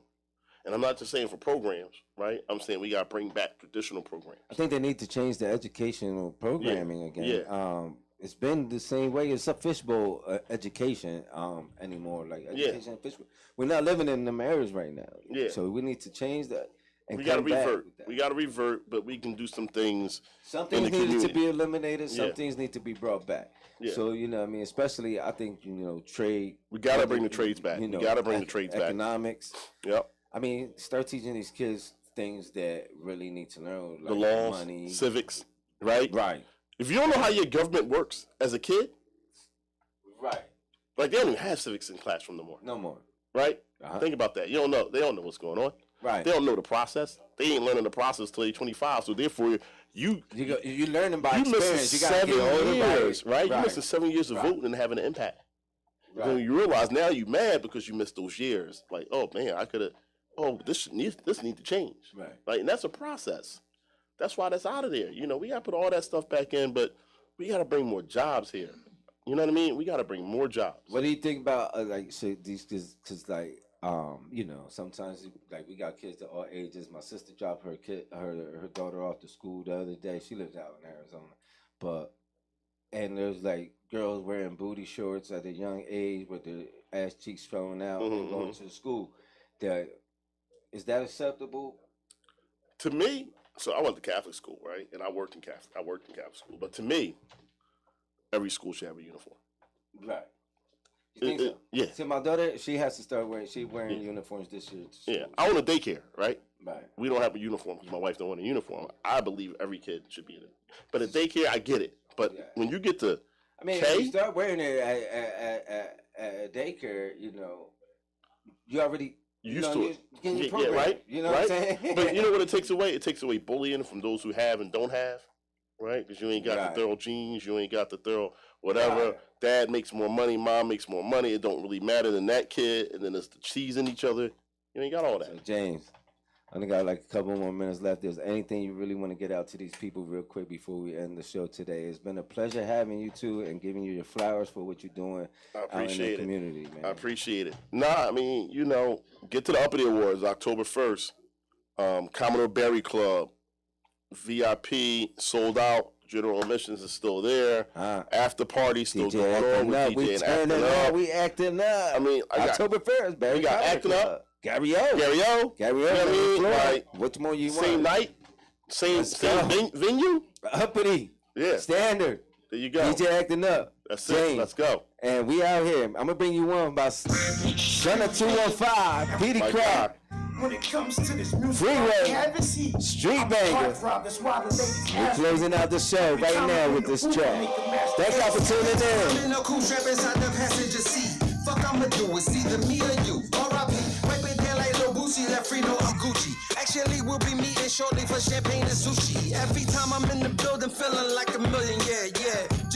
And I'm not just saying for programs, right? I'm saying we got to bring back traditional programs.
I think they need to change the educational programming again.
Yeah.
It's been the same way. It's a fishbowl education anymore. Like education and fishbowl. We're not living in them areas right now.
Yeah.
So we need to change that. And
we got to revert.
That.
We got to revert, but we can do some things.
Some things need to be eliminated. Some things need to be brought back.
Yeah.
So I mean, especially I think trade.
We got to bring the trades back. We got to bring the trades back.
Economics.
Yep.
I mean, start teaching these kids things that really need to know, like
the laws,
money,
civics, right?
Right.
If you don't know how your government works as a kid,
right?
Like they don't even have civics in classroom no more.
No more.
Right? Think about that. You don't know. They don't know what's going on.
Right.
They don't know the process. They ain't learning the process till they're 25. So therefore, you
learning by experience. You got to get older
years, right? You're missing 7 years of voting and having an impact. Right. Then you realize now you're mad because you missed those years. Like, oh man, I could have. Oh, this needs to change.
Right.
Like, and that's a process. That's why that's out of there. We got to put all that stuff back in, but we got to bring more jobs here. You know what I mean? We got to bring more jobs.
What do you think about these kids? Because sometimes like we got kids at all ages. My sister dropped her daughter off to school the other day. She lives out in Arizona, and there's like girls wearing booty shorts at a young age with their ass cheeks showing out and going to the school. Is that acceptable?
To me, so I went to Catholic school, right? And I worked in Catholic school. But to me, every school should have a uniform.
Right. You think so?
Yeah.
See, my daughter, she has to start wearing uniforms this year.
Yeah. I own a daycare, right?
Right.
We don't have a uniform because my wife don't want a uniform. I believe every kid should be in it. But at daycare, I get it. But when you get to
if you start wearing it at daycare, you already...
used to it.
Yeah,
right?
You know what I'm saying?
But you know what it takes away? It takes away bullying from those who have and don't have, right? Because you ain't got the thorough genes, you ain't got the thorough whatever. Right. Dad makes more money, mom makes more money. It don't really matter than that kid. And then it's the cheesing each other. You ain't got all that.
So James, I only got like a couple more minutes left. There's anything you really want to get out to these people real quick before we end the show today? It's been a pleasure having you two and giving you your flowers for what you're doing out in the community, man.
I appreciate it. Nah, I mean, get to the Uppity Awards October 1st. Commodore Berry Club, VIP sold out. General admissions is still there. After party still going on with DJ Actin Up.
We acting up.
I mean,
October 1st, Barry.
We got Actin Up.
Gary O.
You know what I mean? Like,
what more you want?
Same night, same venue.
Uppity.
Yeah.
Standard.
There you go.
DJ Actin Up.
That's
James.
it. Let's go.
And we out here. I'm going to bring you one about Gunna 215, Petey Crack.
When it comes to this music,
Freeway, Street Banger. We're closing out the show right now with this track. Thank y'all for tuning in.
In a cool strap inside the passenger seat. Fuck I'ma do, it's either me or you. R.I.P. Wipe it down like Lil Boosie, let free know I'm Gucci. Actually, we'll be meeting shortly for champagne and sushi. Every time I'm in the building, feeling like a million, yeah.